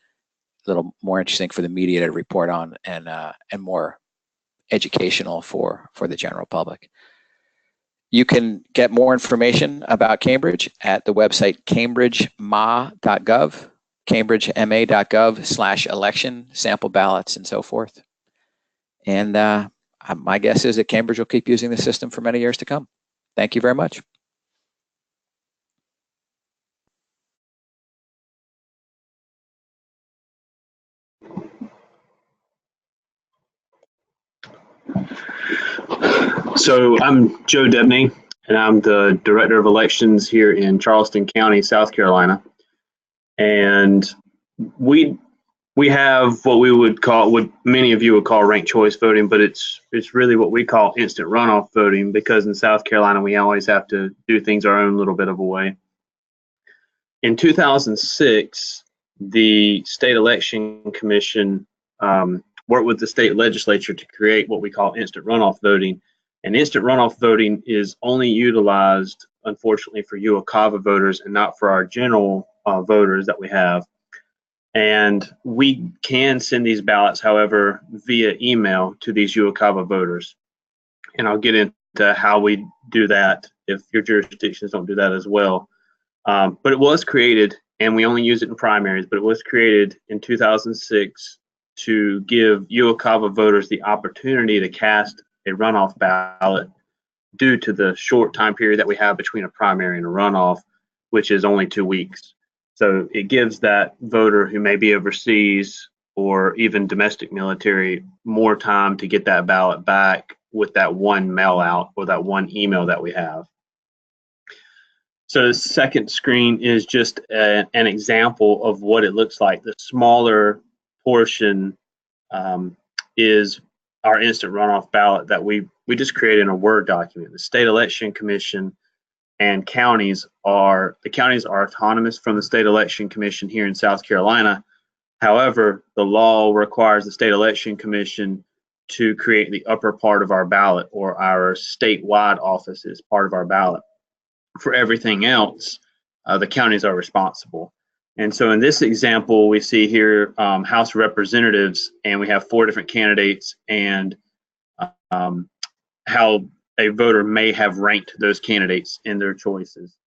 a little more interesting for the media to report on, and more educational for the general public. You can get more information about Cambridge at the website cambridgema.gov, cambridgema.gov/election, sample ballots, and so forth. And my guess is that Cambridge will keep using the system for many years to come. Thank you very much. So I'm Joe Debney, and I'm the Director of Elections here in Charleston County, South Carolina. And we have what we would call, what many of you would call ranked choice voting, but it's really what we call instant runoff voting, because in South Carolina we always have to do things our own little bit of a way. In 2006, the State Election Commission worked with the state legislature to create what we call instant runoff voting. And instant runoff voting is only utilized, unfortunately, for UOCAVA voters and not for our general voters that we have. And we can send these ballots, however, via email to these UOCAVA voters. And I'll get into how we do that if your jurisdictions don't do that as well. But it was created, and we only use it in primaries, but it was created in 2006 to give UOCAVA voters the opportunity to cast a runoff ballot due to the short time period that we have between a primary and a runoff, which is only 2 weeks. So it gives that voter who may be overseas or even domestic military more time to get that ballot back with that one mail out or that one email that we have. So the second screen is just an example of what it looks like. The smaller portion is our instant runoff ballot that we just created in a Word document. The State Election Commission and counties are autonomous from the State Election Commission here in South Carolina. However, the law requires the State Election Commission to create the upper part of our ballot, or our statewide office is part of our ballot. For everything else, the counties are responsible. And so in this example, we see here House of Representatives, and we have 4 different candidates, and how a voter may have ranked those candidates in their choices.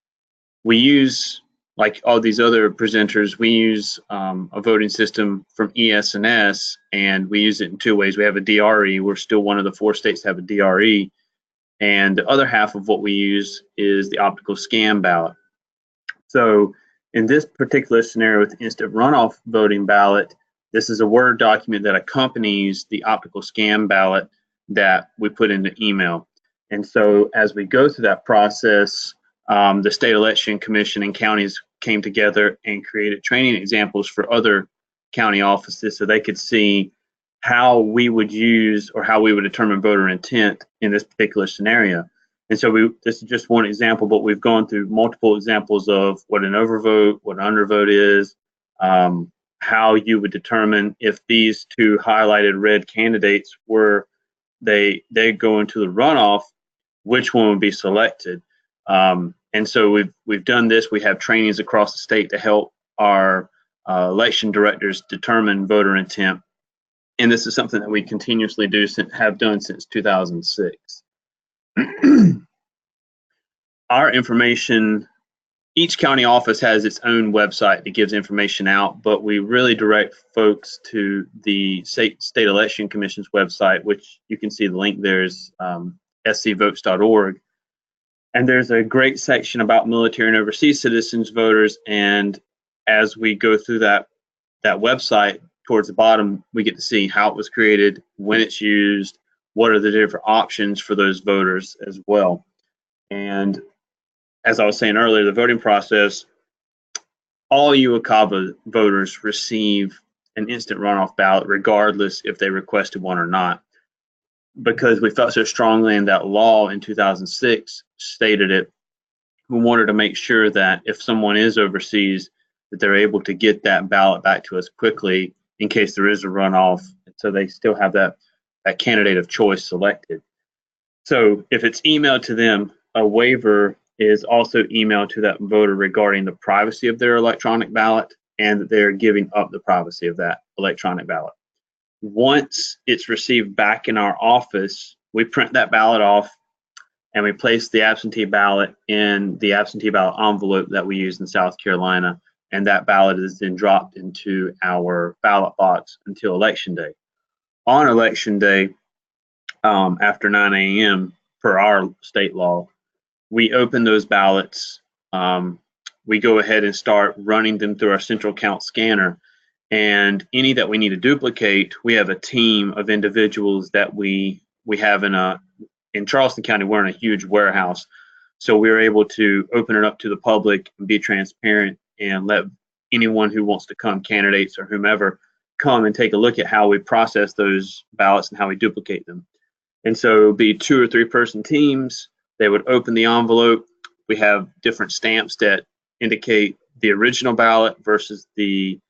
We use, like all these other presenters, we use a voting system from ES&S, and we use it in 2 ways. We have a DRE. We're still one of the 4 states to have a DRE. And the other half of what we use is the optical scan ballot. So in this particular scenario with the instant runoff voting ballot, this is a Word document that accompanies the optical scan ballot that we put into email. And so as we go through that process, the State Election Commission and counties came together and created training examples for other county offices so they could see how we would use or how we would determine voter intent in this particular scenario. And so this is just one example, but we've gone through multiple examples of what an overvote, what an undervote is, how you would determine if these 2 highlighted red candidates were, they go into the runoff, which one would be selected. And so we've done this. We have trainings across the state to help our election directors determine voter intent. And this is something that we continuously have done since 2006. Our information, each county office has its own website that gives information out, but we really direct folks to the State Election Commission's website, which you can see the link there is scvotes.org. And there's a great section about military and overseas citizens voters. And as we go through that website, towards the bottom, we get to see how it was created, when it's used, what are the different options for those voters as well. And as I was saying earlier, the voting process, all UOCAVA voters receive an instant runoff ballot, regardless if they requested one or not. Because we felt so strongly in that law in 2006 stated it, we wanted to make sure that if someone is overseas, that they're able to get that ballot back to us quickly in case there is a runoff, so they still have that candidate of choice selected. So if it's emailed to them, a waiver is also emailed to that voter regarding the privacy of their electronic ballot and that they're giving up the privacy of that electronic ballot. Once it's received back in our office, we print that ballot off and we place the absentee ballot in the absentee ballot envelope that we use in South Carolina. And that ballot is then dropped into our ballot box until Election Day. On Election Day, after 9 a.m., per our state law, we open those ballots. We go ahead and start running them through our central count scanner. And any that we need to duplicate, we have a team of individuals that we have in Charleston County. We're in a huge warehouse. So we're able to open it up to the public and be transparent and let anyone who wants to come, candidates or whomever, come and take a look at how we process those ballots and how we duplicate them. And so it would be 2 or 3 person teams. They would open the envelope. We have different stamps that indicate the original ballot versus the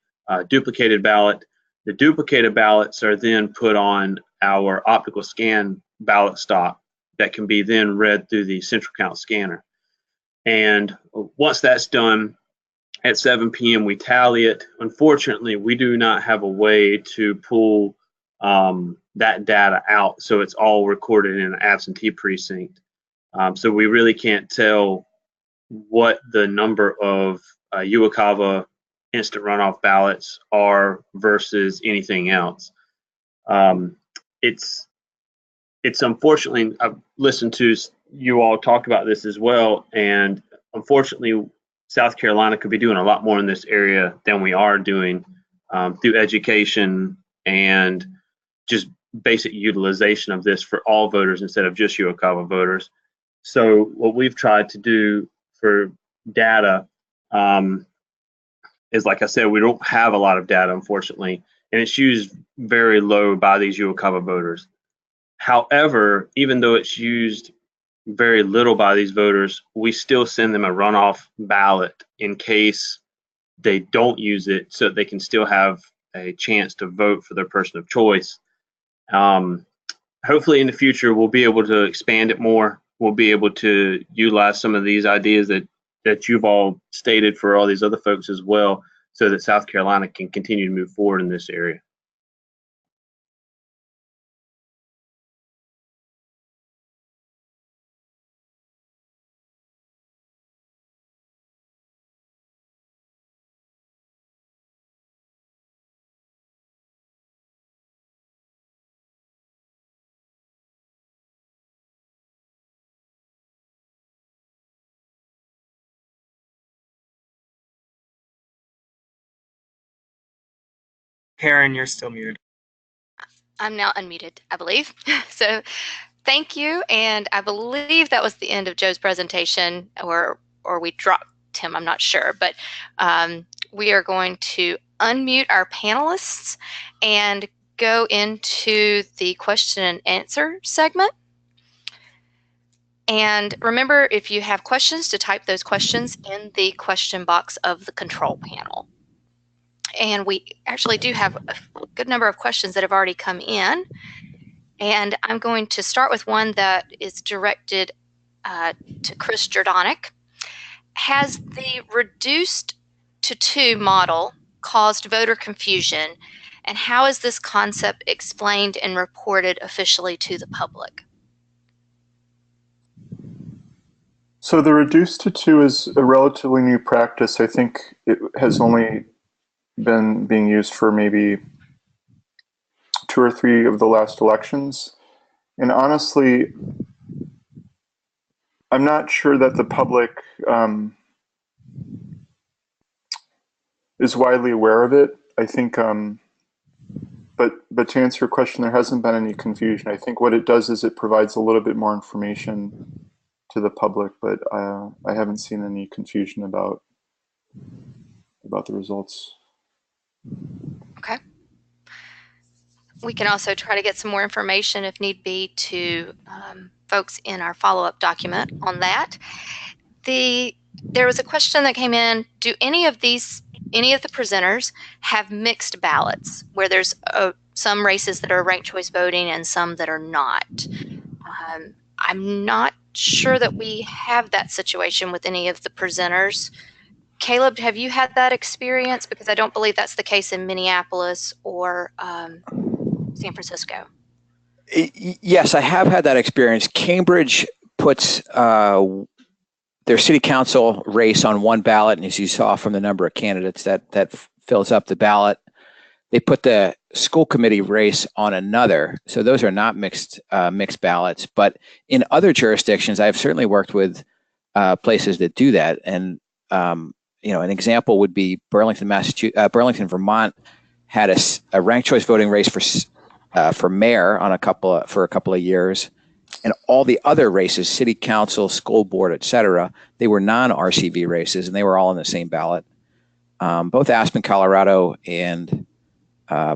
duplicated ballot. The duplicated ballots are then put on our optical scan ballot stock that can be then read through the central count scanner. And once that's done, at 7 p.m. we tally it. Unfortunately, we do not have a way to pull that data out, so it's all recorded in an absentee precinct. So we really can't tell what the number of UOCAVA instant runoff ballots are versus anything else. It's unfortunately, I've listened to you all talk about this as well, and unfortunately, South Carolina could be doing a lot more in this area than we are doing through education and just basic utilization of this for all voters instead of just Uocava voters. So what we've tried to do for data is, like I said, we don't have a lot of data, unfortunately, and it's used very low by these Uocava voters. However, even though it's used very little by these voters, we still send them a runoff ballot in case they don't use it, so that they can still have a chance to vote for their person of choice. Hopefully in the future, we'll be able to expand it more. We'll be able to utilize some of these ideas that you've all stated for all these other folks as well, so that South Carolina can continue to move forward in this area. Karen, you're still muted. I'm now unmuted, I believe. So thank you. And I believe that was the end of Joe's presentation, or we dropped him, I'm not sure. But we are going to unmute our panelists and go into the question and answer segment. And remember, if you have questions, to type those questions in the question box of the control panel. And we actually do have a good number of questions that have already come in. And I'm going to start with one that is directed to Chris Jerdonek. Has the reduced to 2 model caused voter confusion? And how is this concept explained and reported officially to the public? So the reduced to 2 is a relatively new practice. I think it has only been being used for maybe 2 or 3 of the last elections. And honestly, I'm not sure that the public is widely aware of it. I think, but to answer your question, there hasn't been any confusion. I think what it does is it provides a little bit more information to the public, but I haven't seen any confusion about the results. Okay. We can also try to get some more information if need be to folks in our follow-up document on that. There was a question that came in, do any of the presenters have mixed ballots where there's some races that are ranked choice voting and some that are not? I'm not sure that we have that situation with any of the presenters. Caleb, have you had that experience? Because I don't believe that's the case in Minneapolis or San Francisco. Yes, I have had that experience. Cambridge puts their city council race on one ballot, and as you saw from the number of candidates, that fills up the ballot. They put the school committee race on another, so those are not mixed ballots. But in other jurisdictions, I've certainly worked with places that do that, and an example would be Burlington, Vermont had a ranked choice voting race for mayor for a couple of years, and all the other races, city council, school board, etc., they were non-RCV races, and they were all on the same ballot. Both Aspen, Colorado, and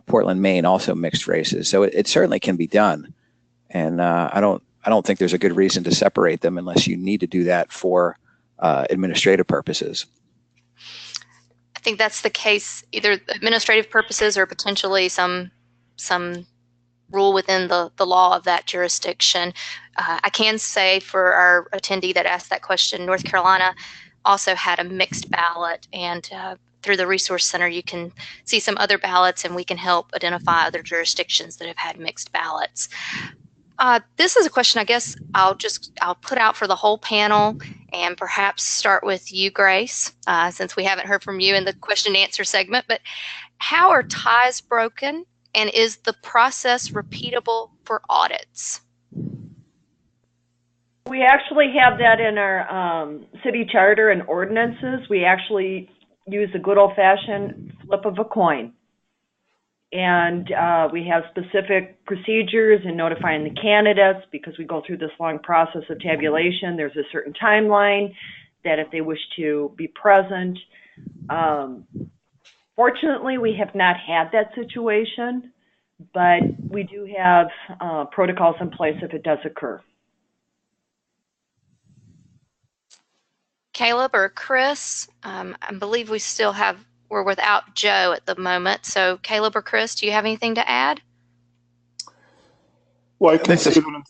Portland, Maine also mixed races, so it certainly can be done, and I don't think there's a good reason to separate them unless you need to do that for administrative purposes. I think that's the case, either administrative purposes or potentially some rule within the law of that jurisdiction. I can say for our attendee that asked that question, North Carolina also had a mixed ballot, and through the Resource Center you can see some other ballots, and we can help identify other jurisdictions that have had mixed ballots. This is a question I guess I'll put out for the whole panel, and perhaps start with you, Grace, since we haven't heard from you in the question and answer segment. But how are ties broken, and is the process repeatable for audits? We actually have that in our city charter and ordinances. We actually use a good old-fashioned flip of a coin. And we have specific procedures in notifying the candidates because we go through this long process of tabulation. There's a certain timeline that if they wish to be present. Fortunately, we have not had that situation, but we do have protocols in place if it does occur. Caleb or Chris, I believe we're without Joe at the moment. So Caleb or Chris, do you have anything to add? Well, I can say that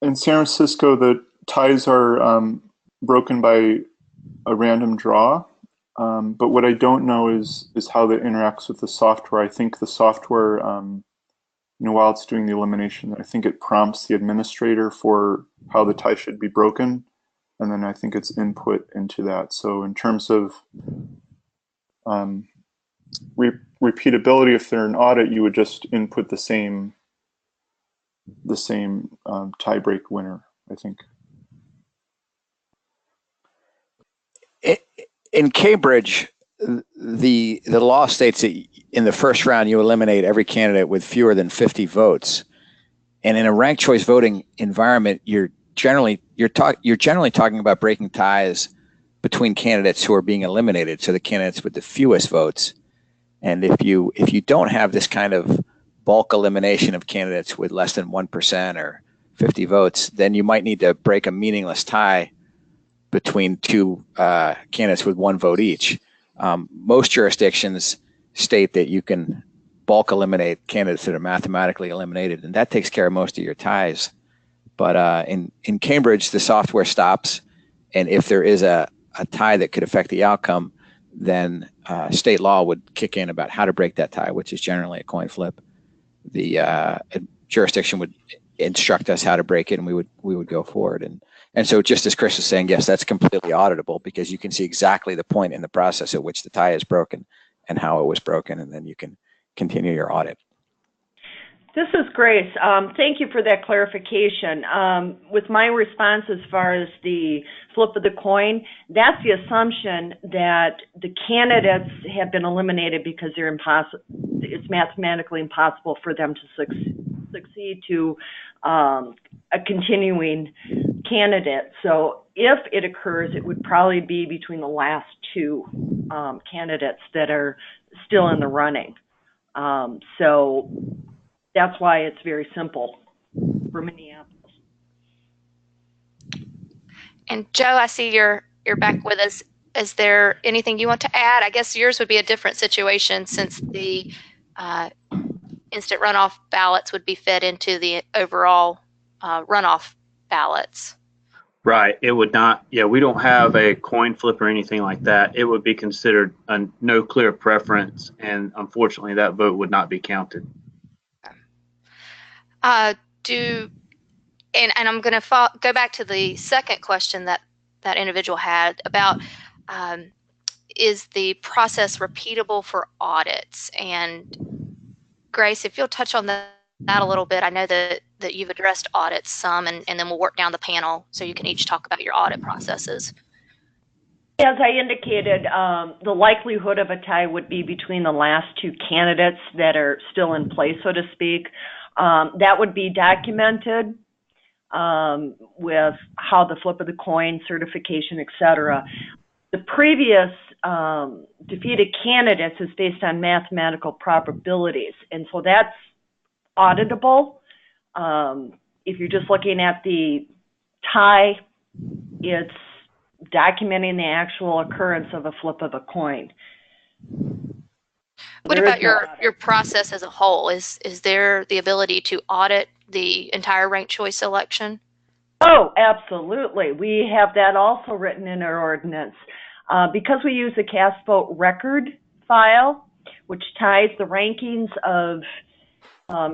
in San Francisco, the ties are broken by a random draw. But what I don't know is how that interacts with the software. I think the software, while it's doing the elimination, I think it prompts the administrator for how the tie should be broken. And then I think it's input into that. So in terms of repeatability, if they're an audit, you would just input the same tie break winner, I think. In Cambridge, the law states that in the first round you eliminate every candidate with fewer than 50 votes, and in a ranked choice voting environment, you're generally talking about breaking ties between candidates who are being eliminated, so the candidates with the fewest votes. And if you don't have this kind of bulk elimination of candidates with less than 1% or 50 votes, then you might need to break a meaningless tie between two candidates with one vote each. Most jurisdictions state that you can bulk eliminate candidates that are mathematically eliminated, and that takes care of most of your ties. But in Cambridge, the software stops, and if there is a tie that could affect the outcome, then state law would kick in about how to break that tie, which is generally a coin flip. The jurisdiction would instruct us how to break it, and we would go forward. And so just as Chris was saying, yes, that's completely auditable because you can see exactly the point in the process at which the tie is broken and how it was broken, and then you can continue your audit. This is Grace. Thank you for that clarification. With my response as far as the flip of the coin, that's the assumption that the candidates have been eliminated because it's mathematically impossible for them to succeed to a continuing candidate. So if it occurs, it would probably be between the last two candidates that are still in the running. So that's why it's very simple for Minneapolis. And Joe, I see you're back with us. Is there anything you want to add? I guess yours would be a different situation since the instant runoff ballots would be fed into the overall runoff ballots. Right. It would not. Yeah, we don't have a coin flip or anything like that. It would be considered a no clear preference, and unfortunately, that vote would not be counted. And I'm going to go back to the second question that individual had about is the process repeatable for audits? And Grace, if you'll touch on that a little bit. I know that you've addressed audits some, and then we'll work down the panel so you can each talk about your audit processes. As I indicated, the likelihood of a tie would be between the last two candidates that are still in place, so to speak. That would be documented with how the flip of the coin, certification, etc. The previous defeated candidates is based on mathematical probabilities, and so that's auditable. If you're just looking at the tie, it's documenting the actual occurrence of a flip of a coin. What about your process as a whole? Is there the ability to audit the entire ranked choice election? Oh, absolutely. We have that also written in our ordinance. Because we use a cast vote record file, which ties the rankings of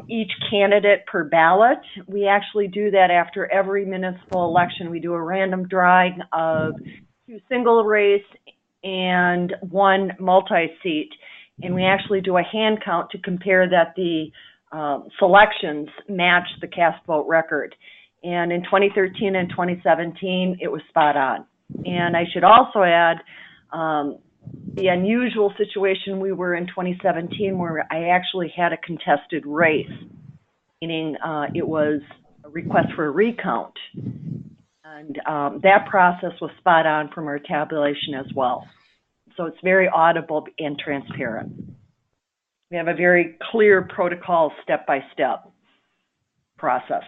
each candidate per ballot, we actually do that after every municipal election. We do a random drawing of 2 single race and 1 multi-seat. And we actually do a hand count to compare that the selections match the cast vote record. And in 2013 and 2017, it was spot on. And I should also add the unusual situation we were in 2017 where I actually had a contested race, meaning it was a request for a recount. And that process was spot on from our tabulation as well. So it's very audible and transparent. We have a very clear protocol, step-by-step process.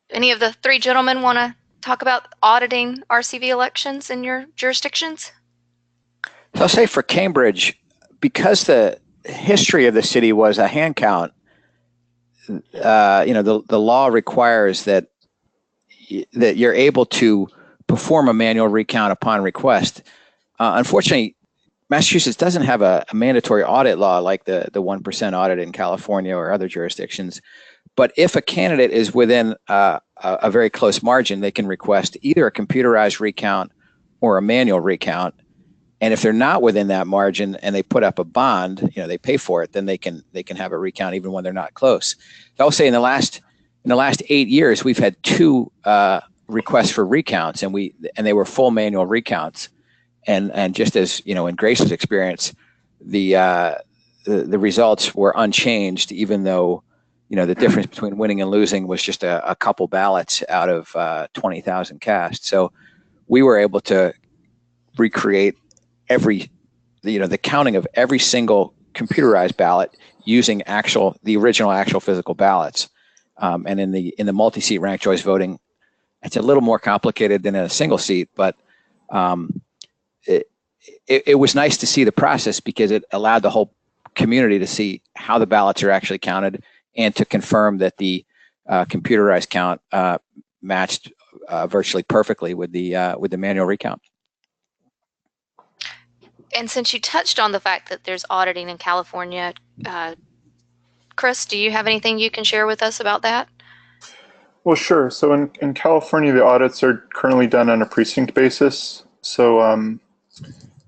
Any of the three gentlemen want to talk about auditing RCV elections in your jurisdictions? So I'll say for Cambridge, because the history of the city was a hand count, the law requires that you're able to perform a manual recount upon request. Unfortunately, Massachusetts doesn't have a mandatory audit law like the 1% audit in California or other jurisdictions. But if a candidate is within a very close margin, they can request either a computerized recount or a manual recount. And if they're not within that margin and they put up a bond, they pay for it, then they can have a recount even when they're not close. So I'll say in the last 8 years, we've had 2 requests for recounts, and they were full manual recounts. And just as in Grace's experience, the results were unchanged, even though the difference between winning and losing was just a couple ballots out of 20,000 cast. So we were able to recreate the counting of every single computerized ballot using the original actual physical ballots. And in the multi-seat ranked choice voting, it's a little more complicated than in a single seat, but it was nice to see the process because it allowed the whole community to see how the ballots are actually counted and to confirm that the computerized count matched virtually perfectly with the manual recount. And since you touched on the fact that there's auditing in California, Chris, do you have anything you can share with us about that? Well, sure. So in California, the audits are currently done on a precinct basis. So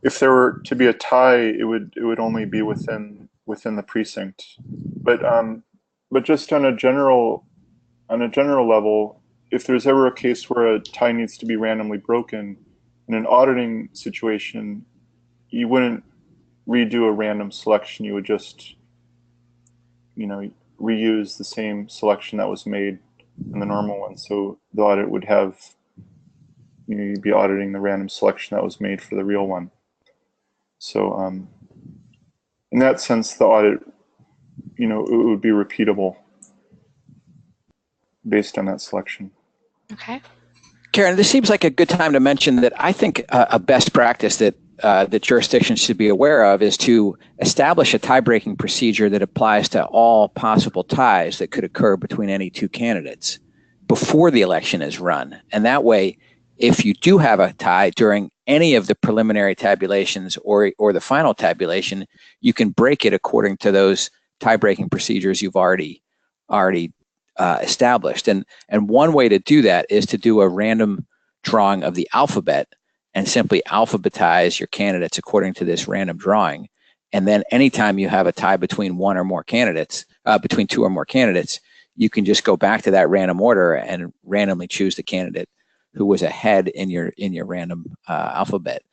if there were to be a tie, it would only be within the precinct. But just on a general level, if there's ever a case where a tie needs to be randomly broken, in an auditing situation, you wouldn't redo a random selection. You would just, reuse the same selection that was made in the normal one. So the audit would have, you'd be auditing the random selection that was made for the real one. So in that sense, the audit, it would be repeatable based on that selection. Okay. Karen, this seems like a good time to mention that I think a best practice that jurisdictions should be aware of is to establish a tie-breaking procedure that applies to all possible ties that could occur between any 2 candidates before the election is run. And that way, if you do have a tie during any of the preliminary tabulations or the final tabulation, you can break it according to those tie-breaking procedures you've already established. And one way to do that is to do a random drawing of the alphabet and simply alphabetize your candidates according to this random drawing. And then anytime you have a tie between 1 or more candidates, between 2 or more candidates, you can just go back to that random order and randomly choose the candidate who was ahead in your random alphabet.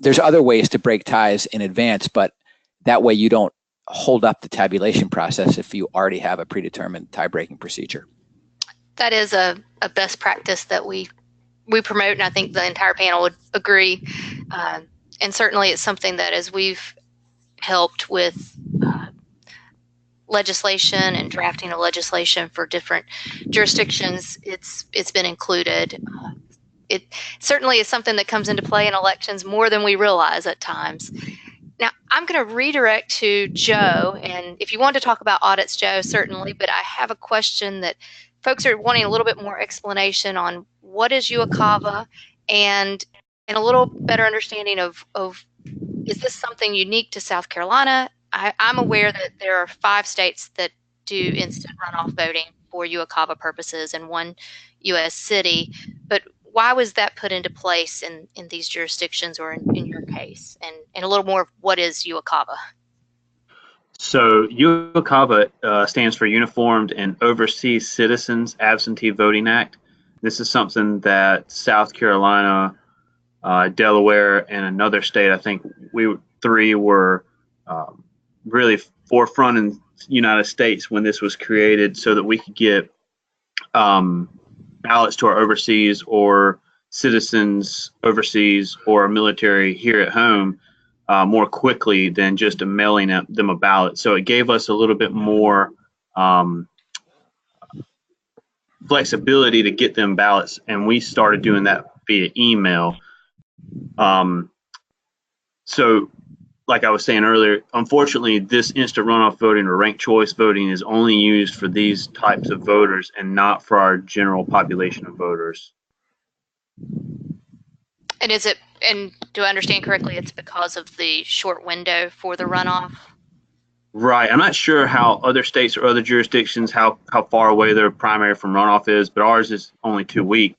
There's other ways to break ties in advance, but that way you don't hold up the tabulation process if you already have a predetermined tie-breaking procedure. That is a best practice that we promote, and I think the entire panel would agree. And certainly it's something that as we've helped with legislation and drafting of legislation for different jurisdictions, it's been included. It certainly is something that comes into play in elections more than we realize at times. Now, I'm going to redirect to Joe, and if you want to talk about audits, Joe, certainly, but I have a question that folks are wanting a little bit more explanation on what is UACAVA and a little better understanding of is this something unique to South Carolina? I'm aware that there are 5 states that do instant runoff voting for UACAVA purposes and 1 U.S. city, but why was that put into place in these jurisdictions or in your case? And a little more of what is UACAVA? So UOCAVA stands for Uniformed and Overseas Citizens Absentee Voting Act. This is something that South Carolina, Delaware, and another state, I think we three were really forefront in the United States when this was created so that we could get ballots to our overseas or citizens overseas or military here at home more quickly than just mailing them a ballot. So it gave us a little bit more flexibility to get them ballots, and we started doing that via email. So like I was saying earlier, unfortunately, this instant runoff voting or ranked choice voting is only used for these types of voters and not for our general population of voters. And do I understand correctly, it's because of the short window for the runoff? Right. I'm not sure how other states or other jurisdictions, how far away their primary from runoff is, but ours is only 2 weeks.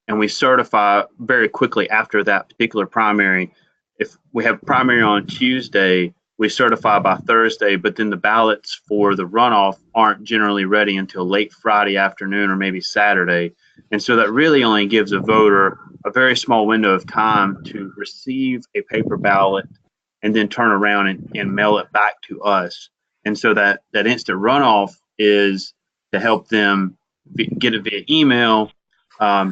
And we certify very quickly after that particular primary. If we have primary on Tuesday, we certify by Thursday, but then the ballots for the runoff aren't generally ready until late Friday afternoon or maybe Saturday. And so that really only gives a voter a very small window of time to receive a paper ballot and then turn around and mail it back to us. And so that instant runoff is to help them get it via email,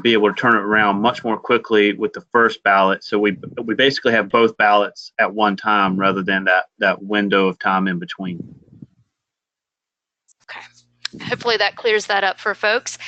be able to turn it around much more quickly with the first ballot. So we basically have both ballots at one time rather than that window of time in between. Okay. Hopefully that clears that up for folks.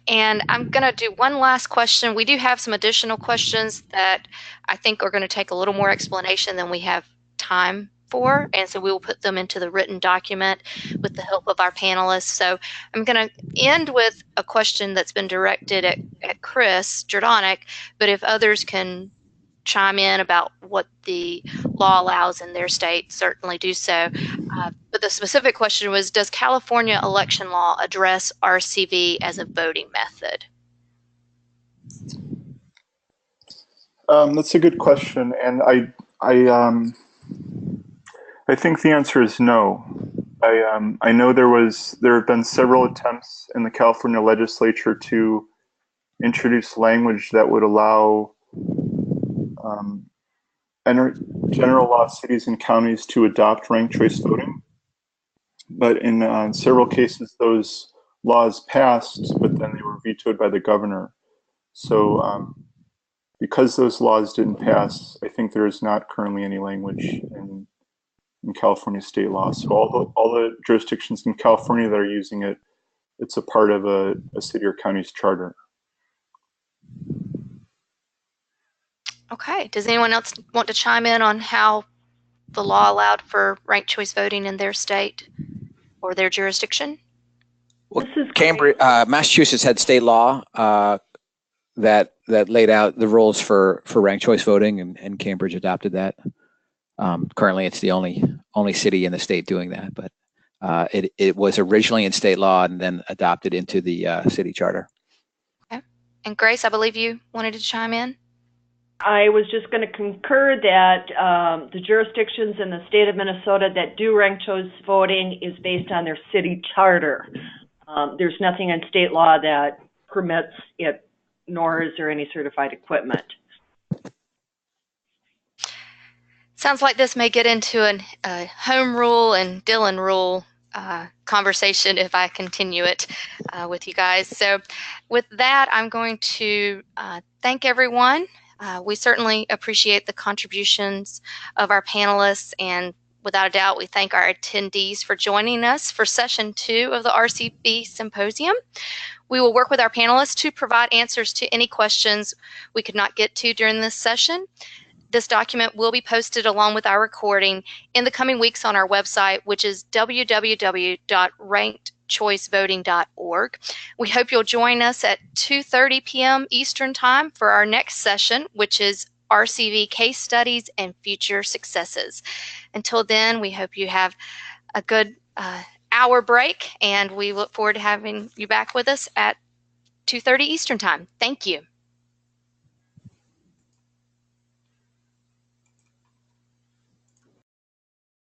And I'm going to do one last question. We do have some additional questions that I think are going to take a little more explanation than we have time for, and so we will put them into the written document with the help of our panelists. So I'm going to end with a question that's been directed at Chris Jerdonek, but if others can chime in about what the law allows in their state, certainly do so. But the specific question was, does California election law address RCV as a voting method? That's a good question, and I think the answer is no. I know there have been several attempts in the California legislature to introduce language that would allow general law cities and counties to adopt ranked choice voting, but in several cases those laws passed, but then they were vetoed by the governor. So because those laws didn't pass, I think there is not currently any language in California state law. So all the jurisdictions in California that are using it, it's a part of a city or county's charter. Okay. Does anyone else want to chime in on how the law allowed for ranked choice voting in their state or their jurisdiction? Well, Cambridge, Massachusetts had state law that laid out the rules for ranked choice voting, and Cambridge adopted that. Currently, it's the only city in the state doing that, but it was originally in state law and then adopted into the city charter. Okay. And Grace, I believe you wanted to chime in. I was just going to concur that the jurisdictions in the state of Minnesota that do ranked choice voting is based on their city charter. There's nothing in state law that permits it, nor is there any certified equipment. Sounds like this may get into a home rule and Dillon rule conversation if I continue it with you guys. So with that, I'm going to thank everyone. We certainly appreciate the contributions of our panelists, and without a doubt, we thank our attendees for joining us for session 2 of the RCV Symposium. We will work with our panelists to provide answers to any questions we could not get to during this session. This document will be posted along with our recording in the coming weeks on our website, which is www.rankedchoicevoting.org. We hope you'll join us at 2:30 p.m. Eastern Time for our next session, which is RCV Case Studies and Future Successes. Until then, we hope you have a good hour break, and we look forward to having you back with us at 2:30 Eastern Time. Thank you.